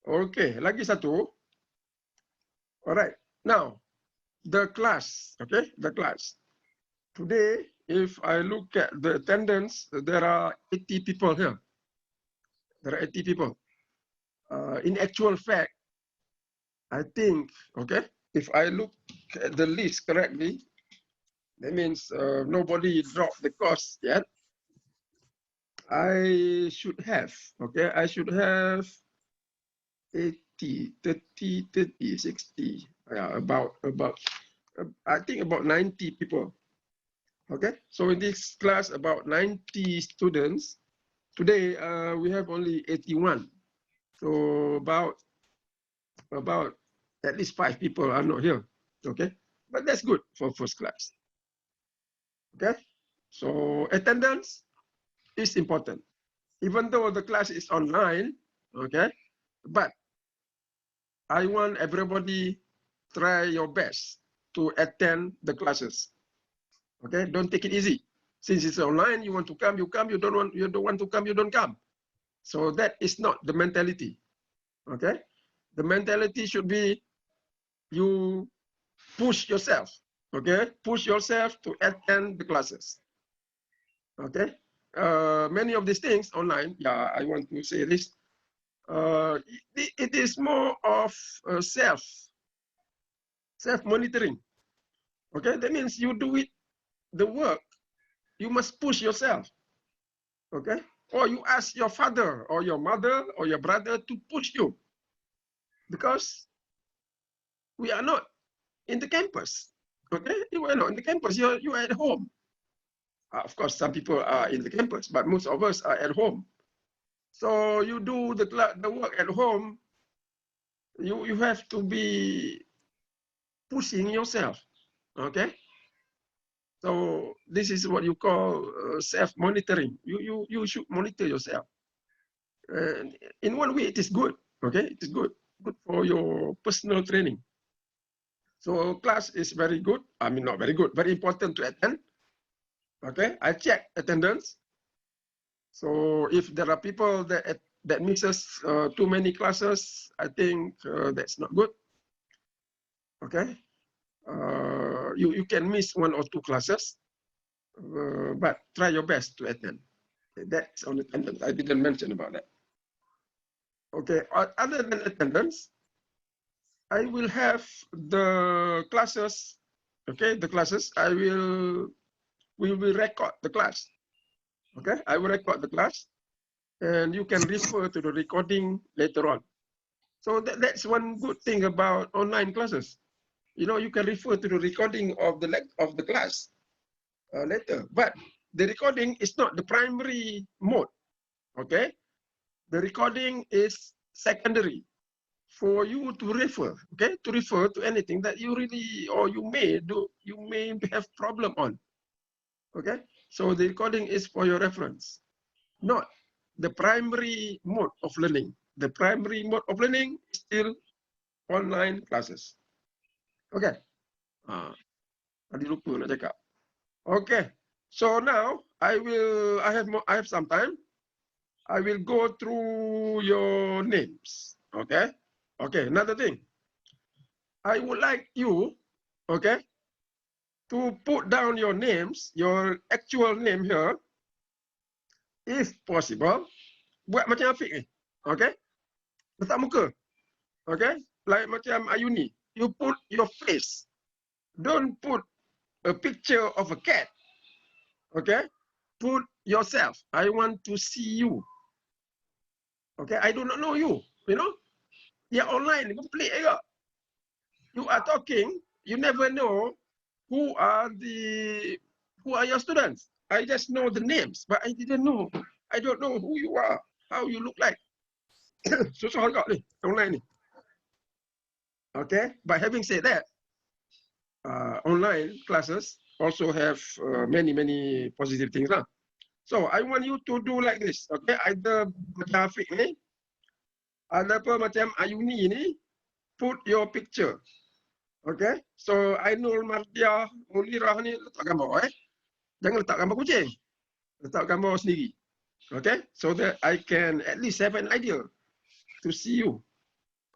[SPEAKER 1] Okay, lagi satu. Alright, now the class, okay, the class. Today, if I look at the attendance, there are 80 people here. There are 80 people. In actual fact, I think, okay, if I look at the list correctly, that means nobody dropped the course yet. I should have, okay, I should have 80, 30, 30, 60, yeah, about, I think about 90 people. Okay, so in this class, about 90 students. Today, we have only 81. So about at least 5 people are not here. Okay, but that's good for first class. Okay, so attendance is important. Even though the class is online, okay, but I want everybody try your best to attend the classes. Okay, don't take it easy. Since it's online, you want to come, you come. You don't want to come, you don't come. So that is not the mentality. Okay, the mentality should be you push yourself. Okay, push yourself to attend the classes. Okay, many of these things online. Yeah, I want to say this. It is more of self-monitoring. Okay, that means you do it, the work, you must push yourself. Okay, or you ask your father or your mother or your brother to push you, because we are not in the campus. Okay, you are not in the campus. You are at home. Of course, some people are in the campus, but most of us are at home. So you do the work at home. You have to be pushing yourself. Okay. So this is what you call self-monitoring. You should monitor yourself. In one way, it is good. Okay, it is good for your personal training. So class is very good. I mean, not very good, very important to attend. Okay, I check attendance. So if there are people that misses too many classes, I think that's not good. Okay, you can miss 1 or 2 classes, but try your best to attend. That's on attendance. I didn't mention about that. Okay, other than attendance, I will have the classes. Okay, the classes. We will record the class. Okay, I will record the class, and you can refer to the recording later on. So that's one good thing about online classes. You know, you can refer to the recording of the class later, but the recording is not the primary mode. Okay, the recording is secondary for you to refer. Okay, to refer to anything that you really or you may have problem on. Okay, so the recording is for your reference, not the primary mode of learning. The primary mode of learning is still online classes. Okay. Tadi lupa nak cakap. Okay. So now I have some time. I will go through your names. Okay. Okay. Another thing. I would like you, okay, to put down your names, your actual name here, if possible. Buat macam Afiq ni. Okay. Letak muka. Okay. Like macam Ayuni. You put your face. Don't put a picture of a cat. Okay. Put yourself. I want to see you. Okay. I do not know you. You know. Yeah, online. Complete. You are talking. You never know who are your students. I just know the names, but I didn't know. I don't know who you are, how you look like. Susah agak ni online ni. Okay. But having said that, online classes also have many positive things lah. So I want you to do like this. Okay. Either macam Afiq ni, ada apa macam Ayuni ni, put your picture. Okay. So Ainul, Mardia, Munirah ni letak gambar. Jangan letak gambar kucing. Letak gambar sendiri. Okay. So that I can at least have an idea to see you.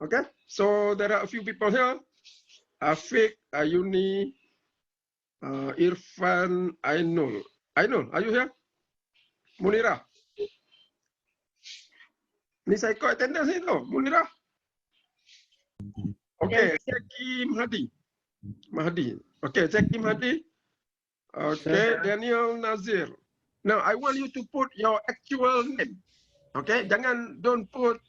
[SPEAKER 1] Okay. So there are a few people here. Afiq, Ayuni, Irfan, Ainul. Ainul, are you here? Munirah. Ni saya ikut attendance ni tu. Munirah. Okay. Zaki Mahdi. Okay. Zaki Mahdi. Okay. Daniel Nazir. Now, I want you to put your actual name. Okay. Don't put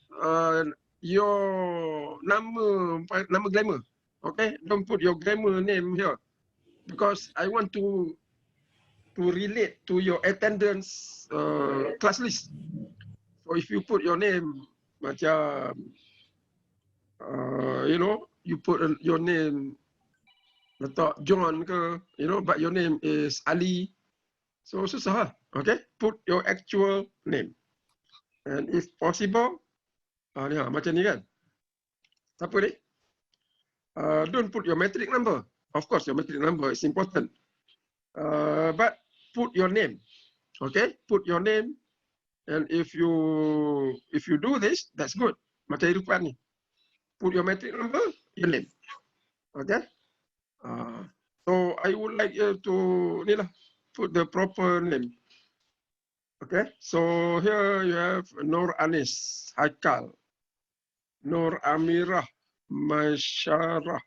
[SPEAKER 1] your nama glamour. Okay. Don't put your glamour name here. Because I want to relate to your attendance class list. So if you put your name, macam, you know, you put your name, letak John ke, you know, but your name is Ali. So susah. Okay, put your actual name. And if possible, ni macam ni kan. Siapa ni? Don't put your matric number. Of course, your matric number is important. But put your name. Okay, put your name. And if you do this, that's good. Macam Irfan ni. Put your matric number, your name. Okay. So I would like you to put the proper name. Okay. So here you have Nur Anis, Haikal, Nur Amirah, Maisyarah,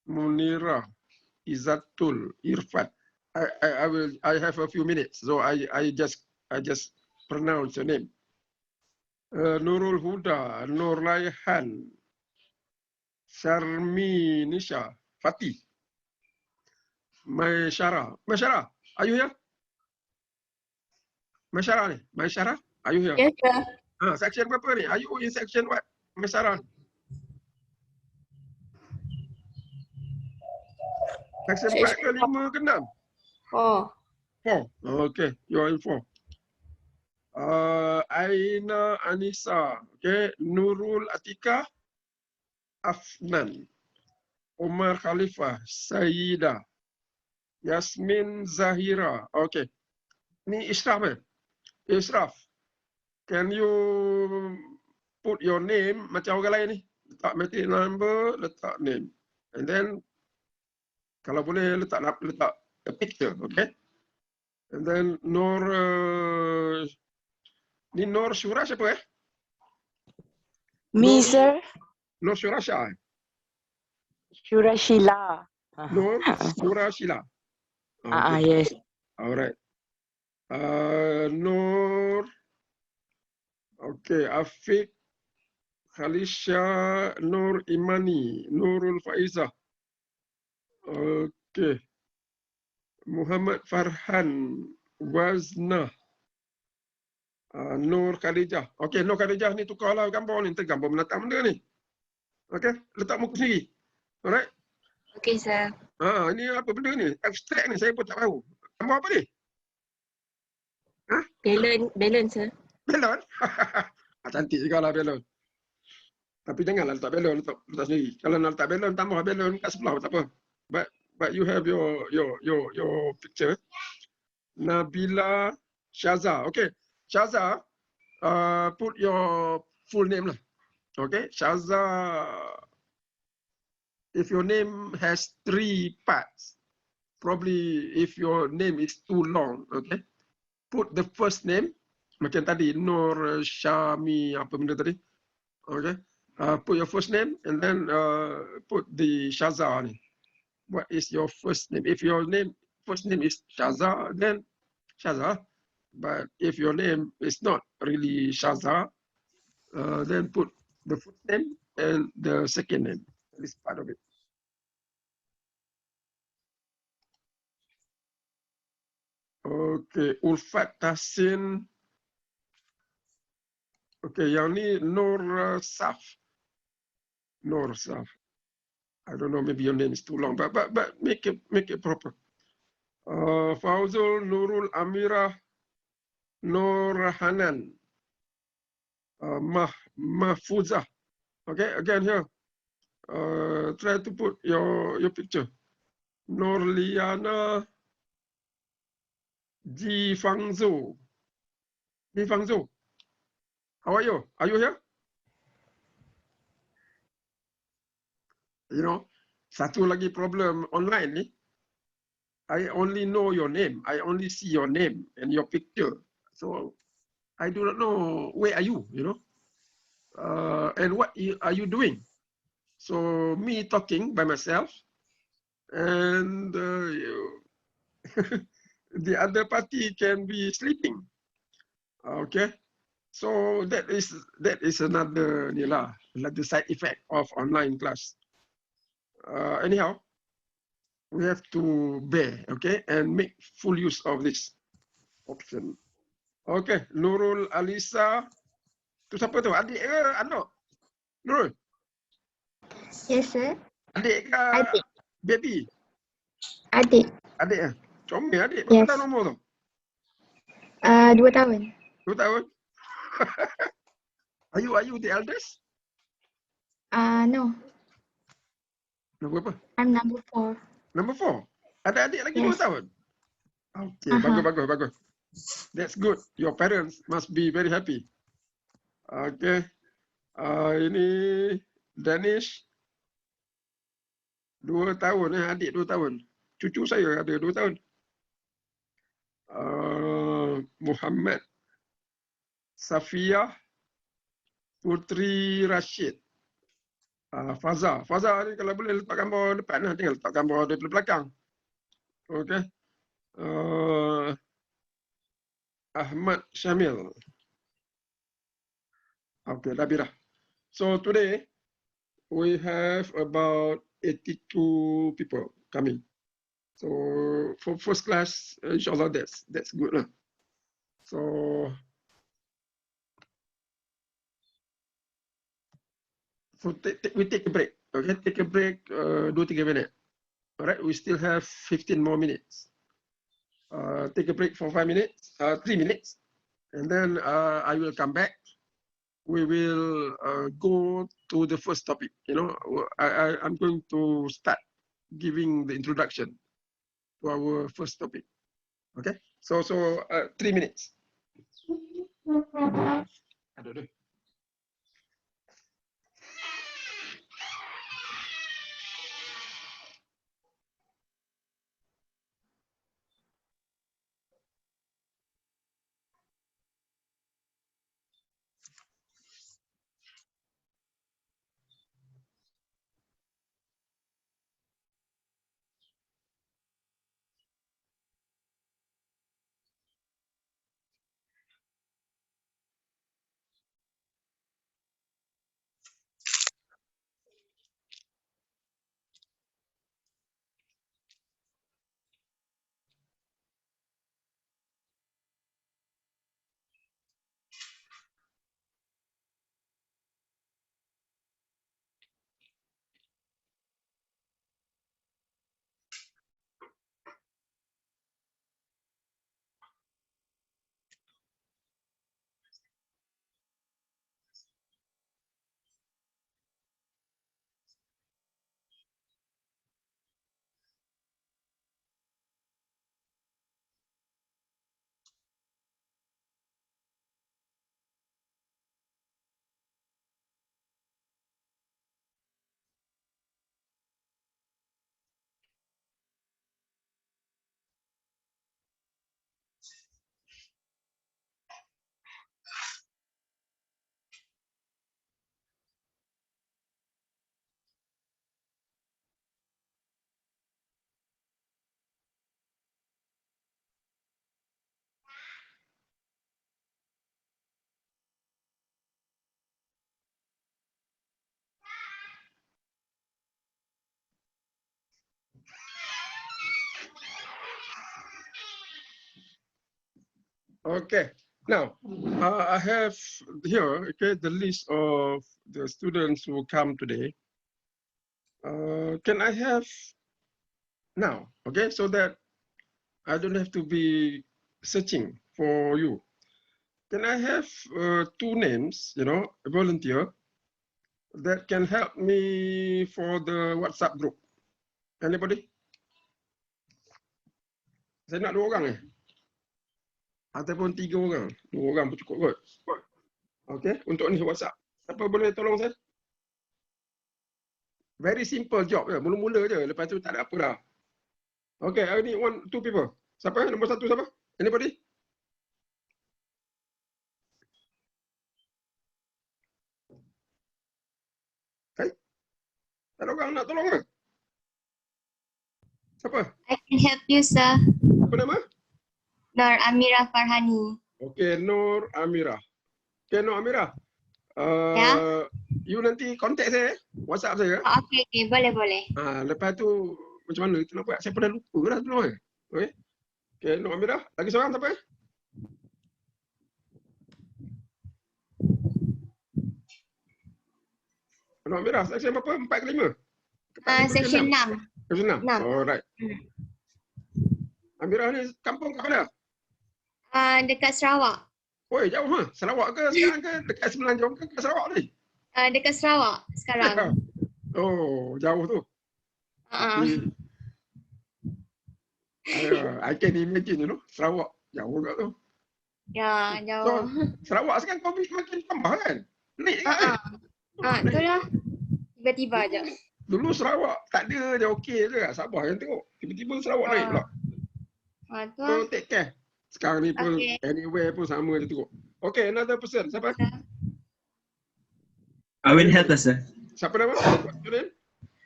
[SPEAKER 1] Munirah, Izzatul, Irfan. I have a few minutes, so I just pronounce your name. Nurul Huda, Nur Laihan, Sharmi Nisha, Fatih, Maisyarah. Maisyarah, are you here? Maisyarah, are you here?
[SPEAKER 4] Yes, sir.
[SPEAKER 1] Section berapa ni? Are you in section what? Maisyarah. Section 4 ke 5 ke 6?
[SPEAKER 4] 4.
[SPEAKER 1] 4. Okay, you are in 4. Aina Anissa, okay, Nurul Atika, Afnan. Omar Khalifah, Sayyida, Yasmin Zahira. Okay. Ni Ishraf eh? Ishraf, can you put your name macam orang lain ni? Letak material number, letak name. And then, kalau boleh letak a picture, okay? And then Nur, ni Nur Syura siapa eh?
[SPEAKER 4] Me, sir.
[SPEAKER 1] Nur Syura Syah.
[SPEAKER 4] Shurashila.
[SPEAKER 1] Nur Syura Syila.
[SPEAKER 4] Yes.
[SPEAKER 1] Alright. Nur, okay, Afiq, Khalisha, Nur Imani, Nurul Faizah. Okay. Muhammad Farhan, Wazna, Nur Khadijah. Okay, Nur Khadijah ni tukarlah gambar ni. Nanti gambar menatang benda ni. Okay, letak muka sendiri. Alright.
[SPEAKER 3] Okay, sir.
[SPEAKER 1] Ini apa benda ni? Abstract ni, saya pun tak tahu. Gambar apa ni?
[SPEAKER 3] Balloon, sir.
[SPEAKER 1] Belon? Cantik juga lah belon. Tapi janganlah letak belon, letak sendiri. Kalau nak letak belon, tambah belon kat sebelah, tak apa. But you have your picture. Nabila Shaza. Okay, Shaza, put your full name lah. Okay, Shaza. If your name has 3 parts, probably if your name is too long, okay, put the first name, macam tadi, Nur Syami, apa benda tadi, okay, put your first name and then put the Shaza ni. What is your first name? If your first name is Shaza, then Shaza. But if your name is not really Shaza, then put the first name and the second name. This part of it. Okay, Ulfat Tahsin. Okay, yang ni Nur Saf. Nur Saf. I don't know, maybe your name is too long, but make it proper. Fauzul Nurul Amirah Nur Hanan. Mahfuzah. Okay, again here. Try to put your picture. Nur Liana Ji Fangzhou. Ji Fangzhou. How are you? Are you here? You know, satu lagi problem online ni. I only know your name. I only see your name and your picture. So I do not know where are you, you know, and what are you doing. So me talking by myself and the other party can be sleeping. Okay, so that is another side effect of online class. Anyhow, we have to bear, okay, and make full use of this option. Okay, Nurul Alisa, tu siapa tu? Adik ke anak? Nurul?
[SPEAKER 7] Yes, sir.
[SPEAKER 1] Adik ke
[SPEAKER 7] Adik.
[SPEAKER 1] baby?
[SPEAKER 7] Adik.
[SPEAKER 1] Adik ya? Comel adik.
[SPEAKER 7] Yes.
[SPEAKER 1] Berapa tahun umur tu?
[SPEAKER 7] 2 tahun.
[SPEAKER 1] 2 tahun? Are you the eldest?
[SPEAKER 7] No.
[SPEAKER 1] Nombor apa?
[SPEAKER 7] I'm number 4.
[SPEAKER 1] Number 4? Ada adik lagi 2
[SPEAKER 7] Yes.
[SPEAKER 1] tahun? Okay, bagus. That's good. Your parents must be very happy. Okay. Ini Danish. 2 tahun, adik 2 tahun. Cucu saya ada 2 tahun. Muhammad Safia Putri Rashid. Faza ni kalau boleh letak gambar depan lah, tinggal letak gambar di belakang. Okay. Ahmad Syamil. Okay, dah. So today we have about 82 people coming. So for first class, inshallah, that's good lah. So we take a break. Okay, take a break 2-3 minutes. All right, we still have 15 more minutes. Take a break for 3 minutes, and then I will come back we will go to the first topic. You know, I'm going to start giving the introduction to our first topic. Okay, so 3 minutes. I don't know. Okay, now I have here, okay, the list of the students who come today. Can I have now, okay, so that I don't have to be searching for you. Can I have 2 names, you know, a volunteer that can help me for the WhatsApp group? Anybody? Saya nak 2 orang ataupun 3 orang. 2 orang pun cukup kot. Okay, untuk ni WhatsApp. Siapa boleh tolong saya? Very simple job je, mula-mula je. Lepas tu tak ada apa dah. Okay, I need 2 people. Siapa? Nombor 1 siapa? Anybody? Hai? Tak ada orang nak tolong ke? Siapa?
[SPEAKER 8] I can help you, sir.
[SPEAKER 1] Apa nama?
[SPEAKER 8] Nur Amira Farhani.
[SPEAKER 1] Okay, Nur Amira. Okay, Nur Amira.
[SPEAKER 8] Ya.
[SPEAKER 1] You nanti contact saya, WhatsApp saya.
[SPEAKER 8] Oh, okay, boleh.
[SPEAKER 1] Lepas tu macam mana kita nak buat? Saya pun dah lupa dah sebenarnya. Okay. Okay, Nur Amira. Lagi seorang siapa? Nur Amira, section berapa? 4 ke 5?
[SPEAKER 8] Section 6.
[SPEAKER 1] Section 6?
[SPEAKER 8] 6.
[SPEAKER 1] Alright. Amira ni kampung kat mana?
[SPEAKER 8] Dekat Sarawak.
[SPEAKER 1] Oi, jauh ha? Sarawak ke sekarang ke? Dekat Semenanjung ke Sarawak ni?
[SPEAKER 8] Dekat Sarawak sekarang.
[SPEAKER 1] Oh, jauh tu. I can imagine, you know, Sarawak jauh kat tu.
[SPEAKER 8] Ya, jauh.
[SPEAKER 1] So, Sarawak sekarang COVID makin tambah kan? Naik kan?
[SPEAKER 8] Betul lah. Tiba-tiba je.
[SPEAKER 1] Dulu Sarawak tak ada je, okey je kat Sabah yang tengok. Tiba-tiba Sarawak naik pula. So, take care. Sekarang ni pun anywhere pun sama je tengok. Okay, another person. Siapa?
[SPEAKER 9] I will help us, sir.
[SPEAKER 1] Siapa nama?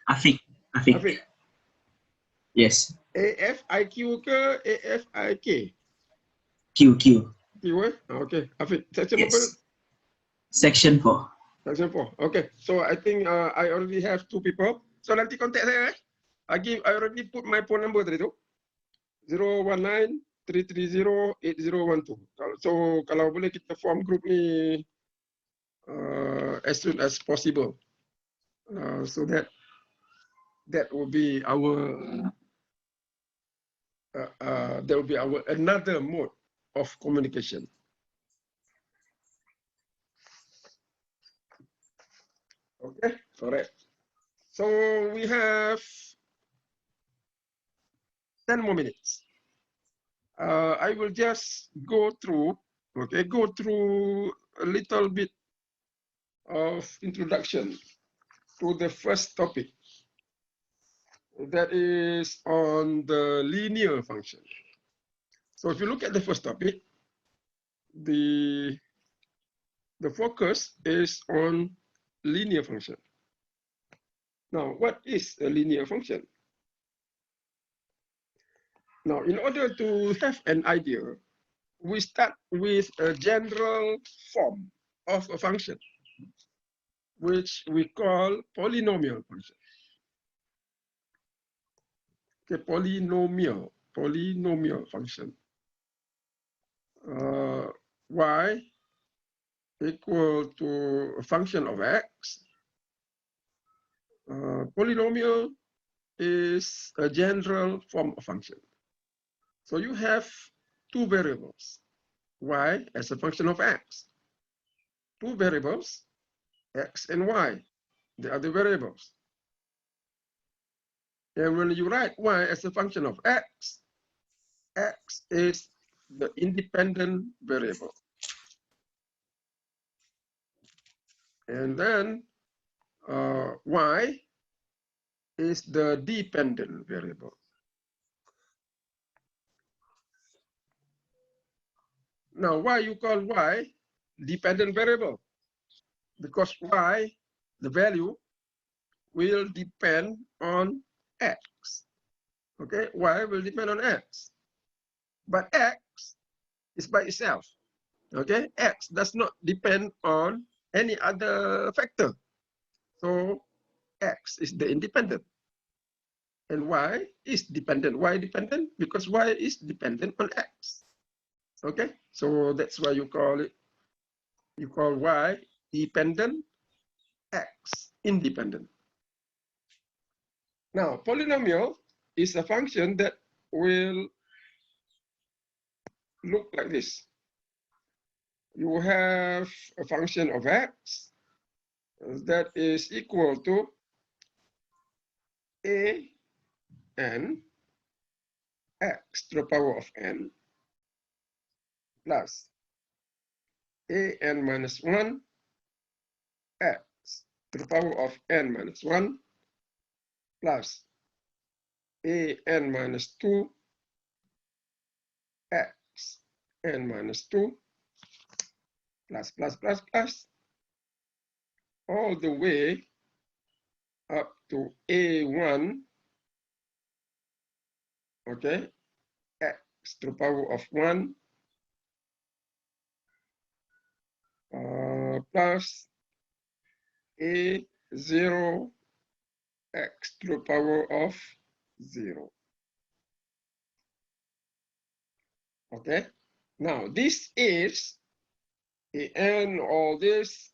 [SPEAKER 9] Afiq. Yes.
[SPEAKER 1] AFIQ ke AFIK?
[SPEAKER 9] Q.
[SPEAKER 1] Q okay. Afiq. Section
[SPEAKER 9] Yes.
[SPEAKER 1] berapa?
[SPEAKER 9] Section 4.
[SPEAKER 1] Section 4. Okay. So I think I already have 2 people. So nanti contact saya. I already put my phone number tadi tu. 019-330-8012. So kalau boleh kita form group ni as soon as possible. So that will be our another mode of communication. Okay, correct. So we have 10 more minutes. I will just go through a little bit of introduction to the first topic, that is on the linear function. So if you look at the first topic, the focus is on linear function. Now, what is a linear function? Now, in order to have an idea, we start with a general form of a function, which we call polynomial function. Okay, polynomial function. Y equal to a function of x. Polynomial is a general form of function. So you have two variables, y as a function of x. Two variables, x and y, the other variables. And when you write y as a function of x, x is the independent variable. And then y is the dependent variable. Now, why you call y dependent variable? Because y, the value, will depend on x. Okay, y will depend on x. But x is by itself. Okay, x does not depend on any other factor. So x is the independent. And y is dependent. Why dependent? Because y is dependent on x. Okay, so that's why you call y dependent, x independent. Now, polynomial is a function that will look like this. You have a function of x that is equal to a n x to the power of n plus a n minus 1 x to the power of n minus 1 plus a n minus 2 x n minus 2 plus all the way up to a1, okay, x to the power of 1 plus a0 x to the power of 0. Okay, now this is an, all this,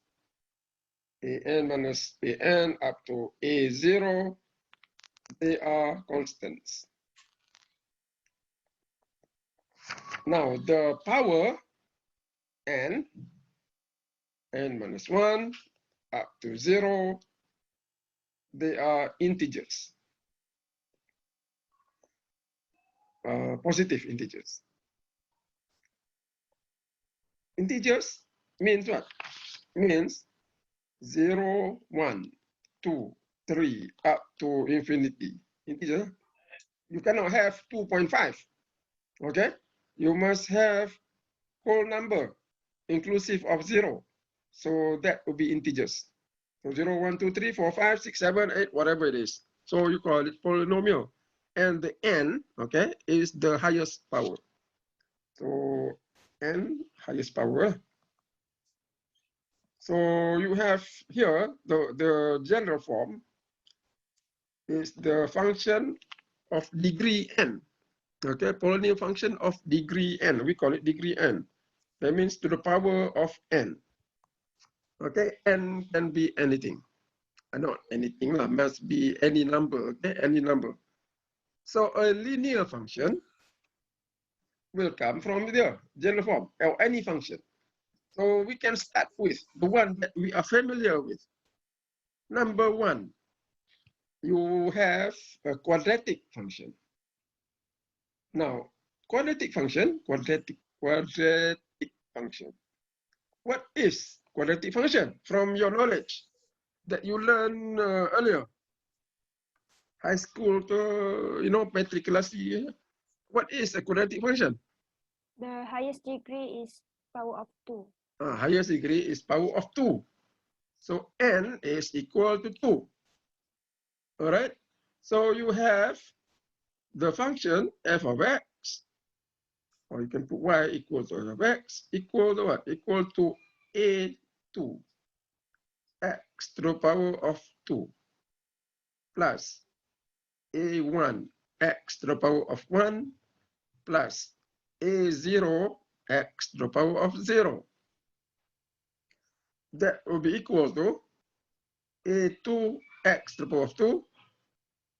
[SPEAKER 1] an minus an up to a0, they are constants. Now the power n minus 1 up to 0, they are integers, positive integers. Integers means what? Means 0, 1, 2, 3, up to infinity. Integer. You cannot have 2.5. Okay? You must have whole number inclusive of 0. So that would be integers. So 0, 1, 2, 3, 4, 5, 6, 7, 8, whatever it is. So you call it polynomial. And the n, okay, is the highest power. So n, highest power. So you have here the general form is the function of degree n. Okay, polynomial function of degree n. We call it degree n. That means to the power of n. Okay, n can be anything. Not anything, must be any number. Okay, any number. So a linear function will come from the general form or any function. So we can start with the one that we are familiar with. Number one, you have a quadratic function. Now, quadratic function. What is quadratic function? From your knowledge that you learned earlier, high school to, matriculasi. What is a quadratic function?
[SPEAKER 10] The highest degree is power of 2.
[SPEAKER 1] Highest degree is power of 2. So n is equal to 2. All right. So you have the function f of x, or you can put y equal to f of x equal to what? Equal to a2 x to the power of 2 plus a1 x to the power of 1 plus a0 x to the power of 0. That will be equal to a2 x to the power of 2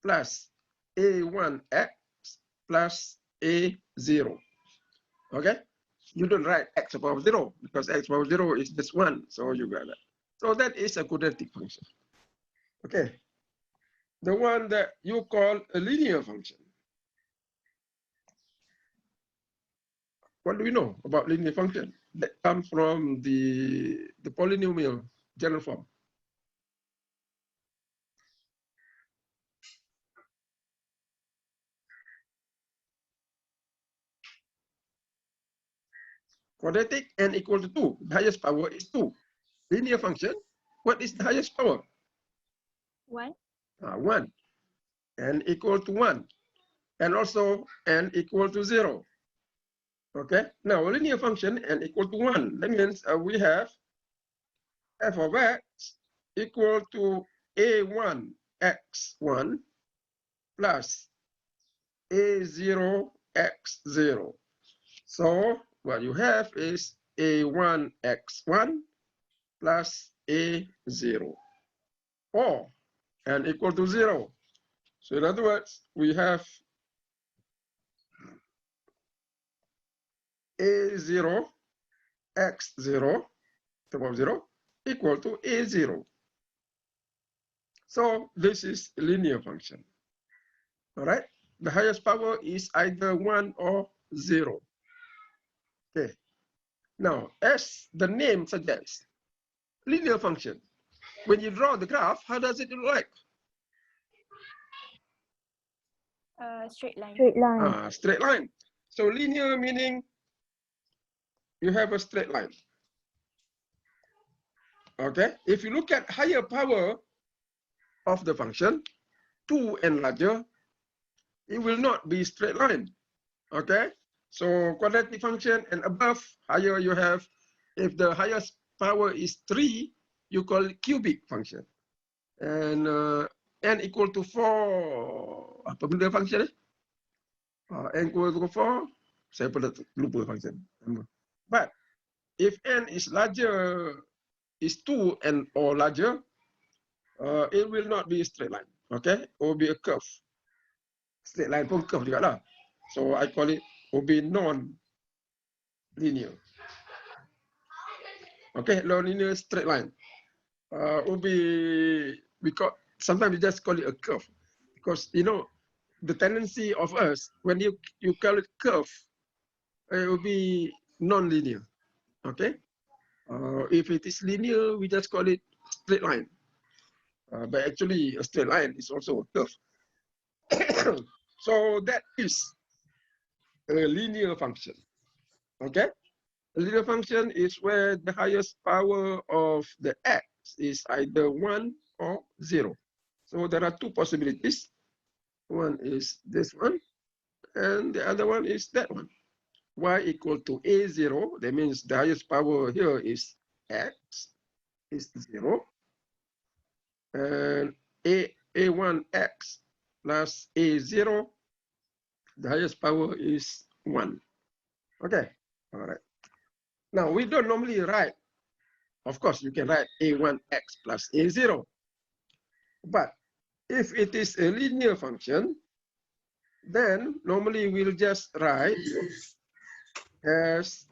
[SPEAKER 1] plus a1x plus a0. Okay? You don't write x to the power of 0 because x to the power of 0 is just 1. So you got that. So that is a quadratic function. Okay. The one that you call a linear function. What do we know about linear function? That comes from the polynomial general form. Quadratic n equal to 2. The highest power is 2. Linear function, what is the highest power?
[SPEAKER 10] 1.
[SPEAKER 1] 1. N equal to 1. And also n equal to 0. Okay. Now, linear function n equal to 1. That means we have f of x equal to a1 x1 plus a0 x0. So what you have is a1 x1 plus a0, or n equal to 0. So in other words, we have a0 x0 above 0 equal to a0. So this is a linear function. All right. The highest power is either 1 or 0. Okay. Now, as the name suggests, linear function. When you draw the graph, how does it look like?
[SPEAKER 10] Straight line.
[SPEAKER 4] Straight line.
[SPEAKER 1] Straight line. So linear meaning you have a straight line. Okay. If you look at higher power of the function, 2 and larger, it will not be straight line. Okay. So quadratic function and above, higher you have, if the highest power is 3, you call it cubic function. And n equal to 4, apa benda function? N equal to 4, saya pernah lupa function. But if n is larger, is 2 and or larger, it will not be a straight line. Okay, it will be a curve. Straight line pun curve juga lah. So I call it will be non-linear. Okay, non-linear straight line. Will be, sometimes we just call it a curve, because the tendency of us, when you call it curve, it will be non-linear. Okay, if it is linear, we just call it straight line. But actually, a straight line is also a curve. So that is a linear function. Okay, a linear function is where the highest power of the x is either 1 or 0. So there are two possibilities. One is this one, and the other one is that one. Y equal to a0. That means the highest power here is x is 0, and a1x plus a0, the highest power is 1. Okay, all right. Now we don't normally write, of course you can write a1x plus a0, but if it is a linear function, then normally we'll just write as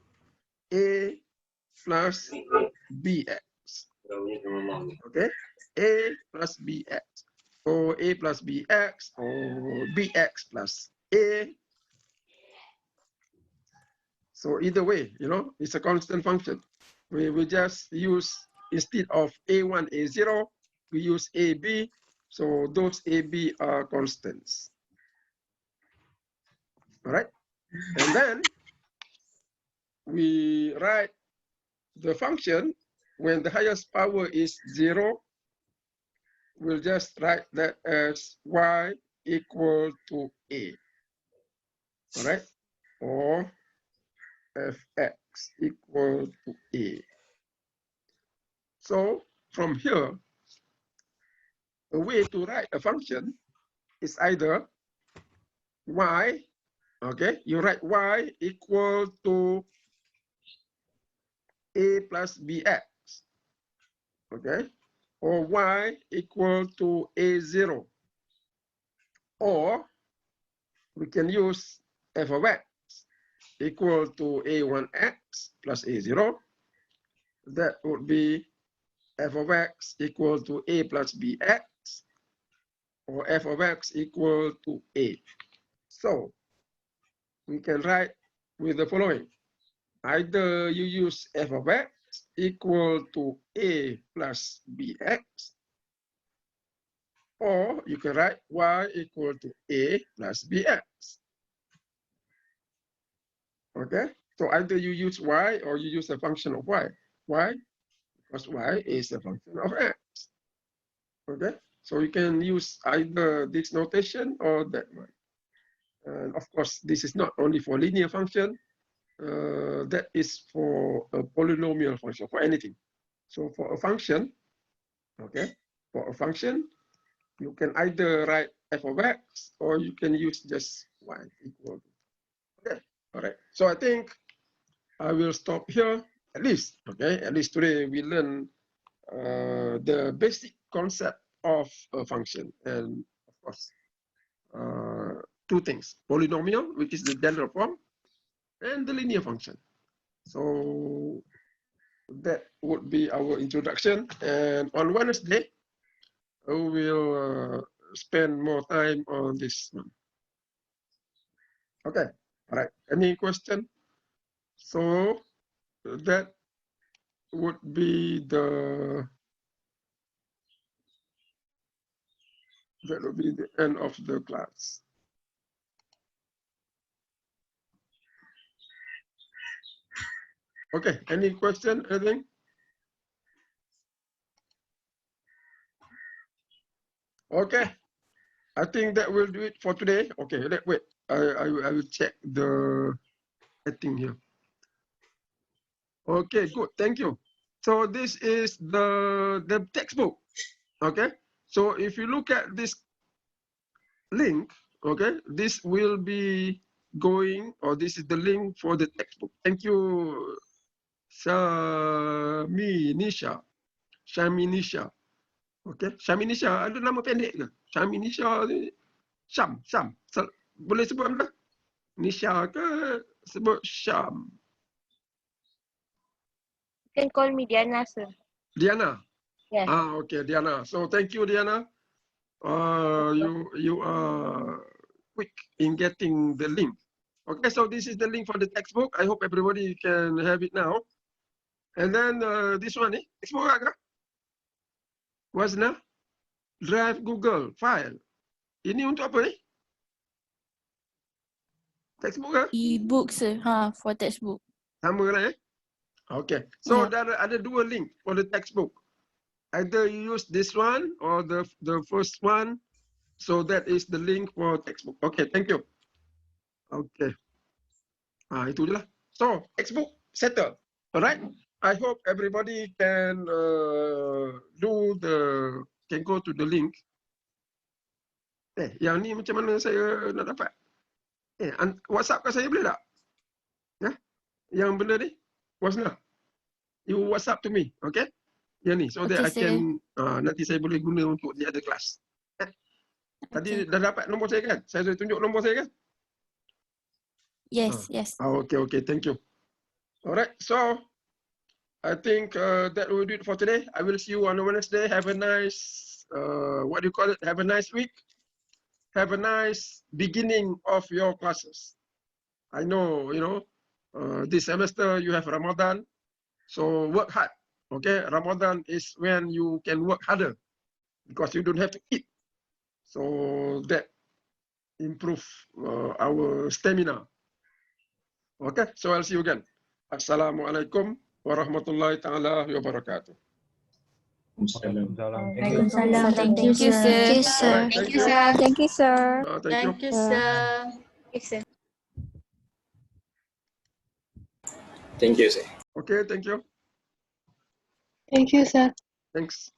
[SPEAKER 1] a plus bx. Okay, A plus bx, or A plus bx, or bx plus A. So either way, you know, it's a constant function. We just use, instead of A1, A0, we use AB. So those AB are constants. All right. And then we write the function when the highest power is 0. We'll just write that as y equal to A. All right. Or fx equal to A. So from here, a way to write a function is either y, okay, you write y equal to A plus bx, okay, or y equal to A0, or we can use f of x equal to A1x plus A0. That would be f of x equal to A plus bx, or f of x equal to A. So we can write with the following. Either you use f of x equal to A plus bx, or you can write y equal to A plus bx. Okay, so either you use y or you use a function of y. Why? Because y is a function of x. Okay, so you can use either this notation or that one. And of course, this is not only for linear function. That is for a polynomial function, for anything. So for a function, okay, for a function, you can either write f of x or you can use just y equal to. Okay, all right. So I think I will stop here at least. Okay, at least today we learn the basic concept of a function, and of course, two things: polynomial, which is the general form, and the linear function. So that would be our introduction. And on Wednesday, we will spend more time on this one. Okay, all right. Any question? So that would be the end of the class. Okay, any question, anything? Okay, I think that will do it for today. Okay, wait, I will check the thing here. Okay, good, thank you. So this is the textbook, okay? So if you look at this link, okay, this will be going, or this is the link for the textbook. Thank you, Shaminisha. Okay, Shaminisha, ada nama pendek ke? Shaminisha, Syam. Boleh sebut apa? Nisha ke sebut Syam?
[SPEAKER 10] You can call me Diana, sir.
[SPEAKER 1] Diana?
[SPEAKER 10] Yes.
[SPEAKER 1] Okay, Diana. So thank you, Diana. You are quick in getting the link. Okay, so this is the link for the textbook. I hope everybody can have it now. And then this one, textbook agak? Wasna? Drive Google File. Ini untuk apa ni? Textbook ke?
[SPEAKER 11] E-book, sir. For textbook.
[SPEAKER 1] Sama lah Okay, so ada dua link for the textbook. Either you use this one or the first one. So that is the link for textbook. Okay, thank you. Okay. Itu je lah. So, textbook settled. Alright. I hope everybody can go to the link. Yang ni macam mana saya nak dapat? WhatsApp ke saya boleh tak? Ya? Yang benda ni? Wasna? You WhatsApp to me, okay? Yang ni, so that I can, nanti saya boleh guna untuk the other class. Tadi dah dapat nombor saya kan? Saya sudah tunjuk nombor saya kan?
[SPEAKER 11] Yes, yes.
[SPEAKER 1] Okay, thank you. Alright, so I think that will do it for today. I will see you on Wednesday. Have a nice, what do you call it? Have a nice week. Have a nice beginning of your classes. I know, this semester you have Ramadan, so work hard. Okay, Ramadan is when you can work harder because you don't have to eat. So that improve our stamina. Okay, so I'll see you again. Assalamualaikum warahmatullahi ta'ala wabarakatuh.
[SPEAKER 10] Waalaikumsalam.
[SPEAKER 8] Thank you, sir.
[SPEAKER 3] Thank you, sir.
[SPEAKER 8] Thank you, sir.
[SPEAKER 3] Thank you, sir.
[SPEAKER 1] Thank you.
[SPEAKER 8] Thank you, sir. Yes, sir.
[SPEAKER 5] Thank you, sir.
[SPEAKER 1] Okay, thank you.
[SPEAKER 7] Thank you, sir.
[SPEAKER 1] Thanks.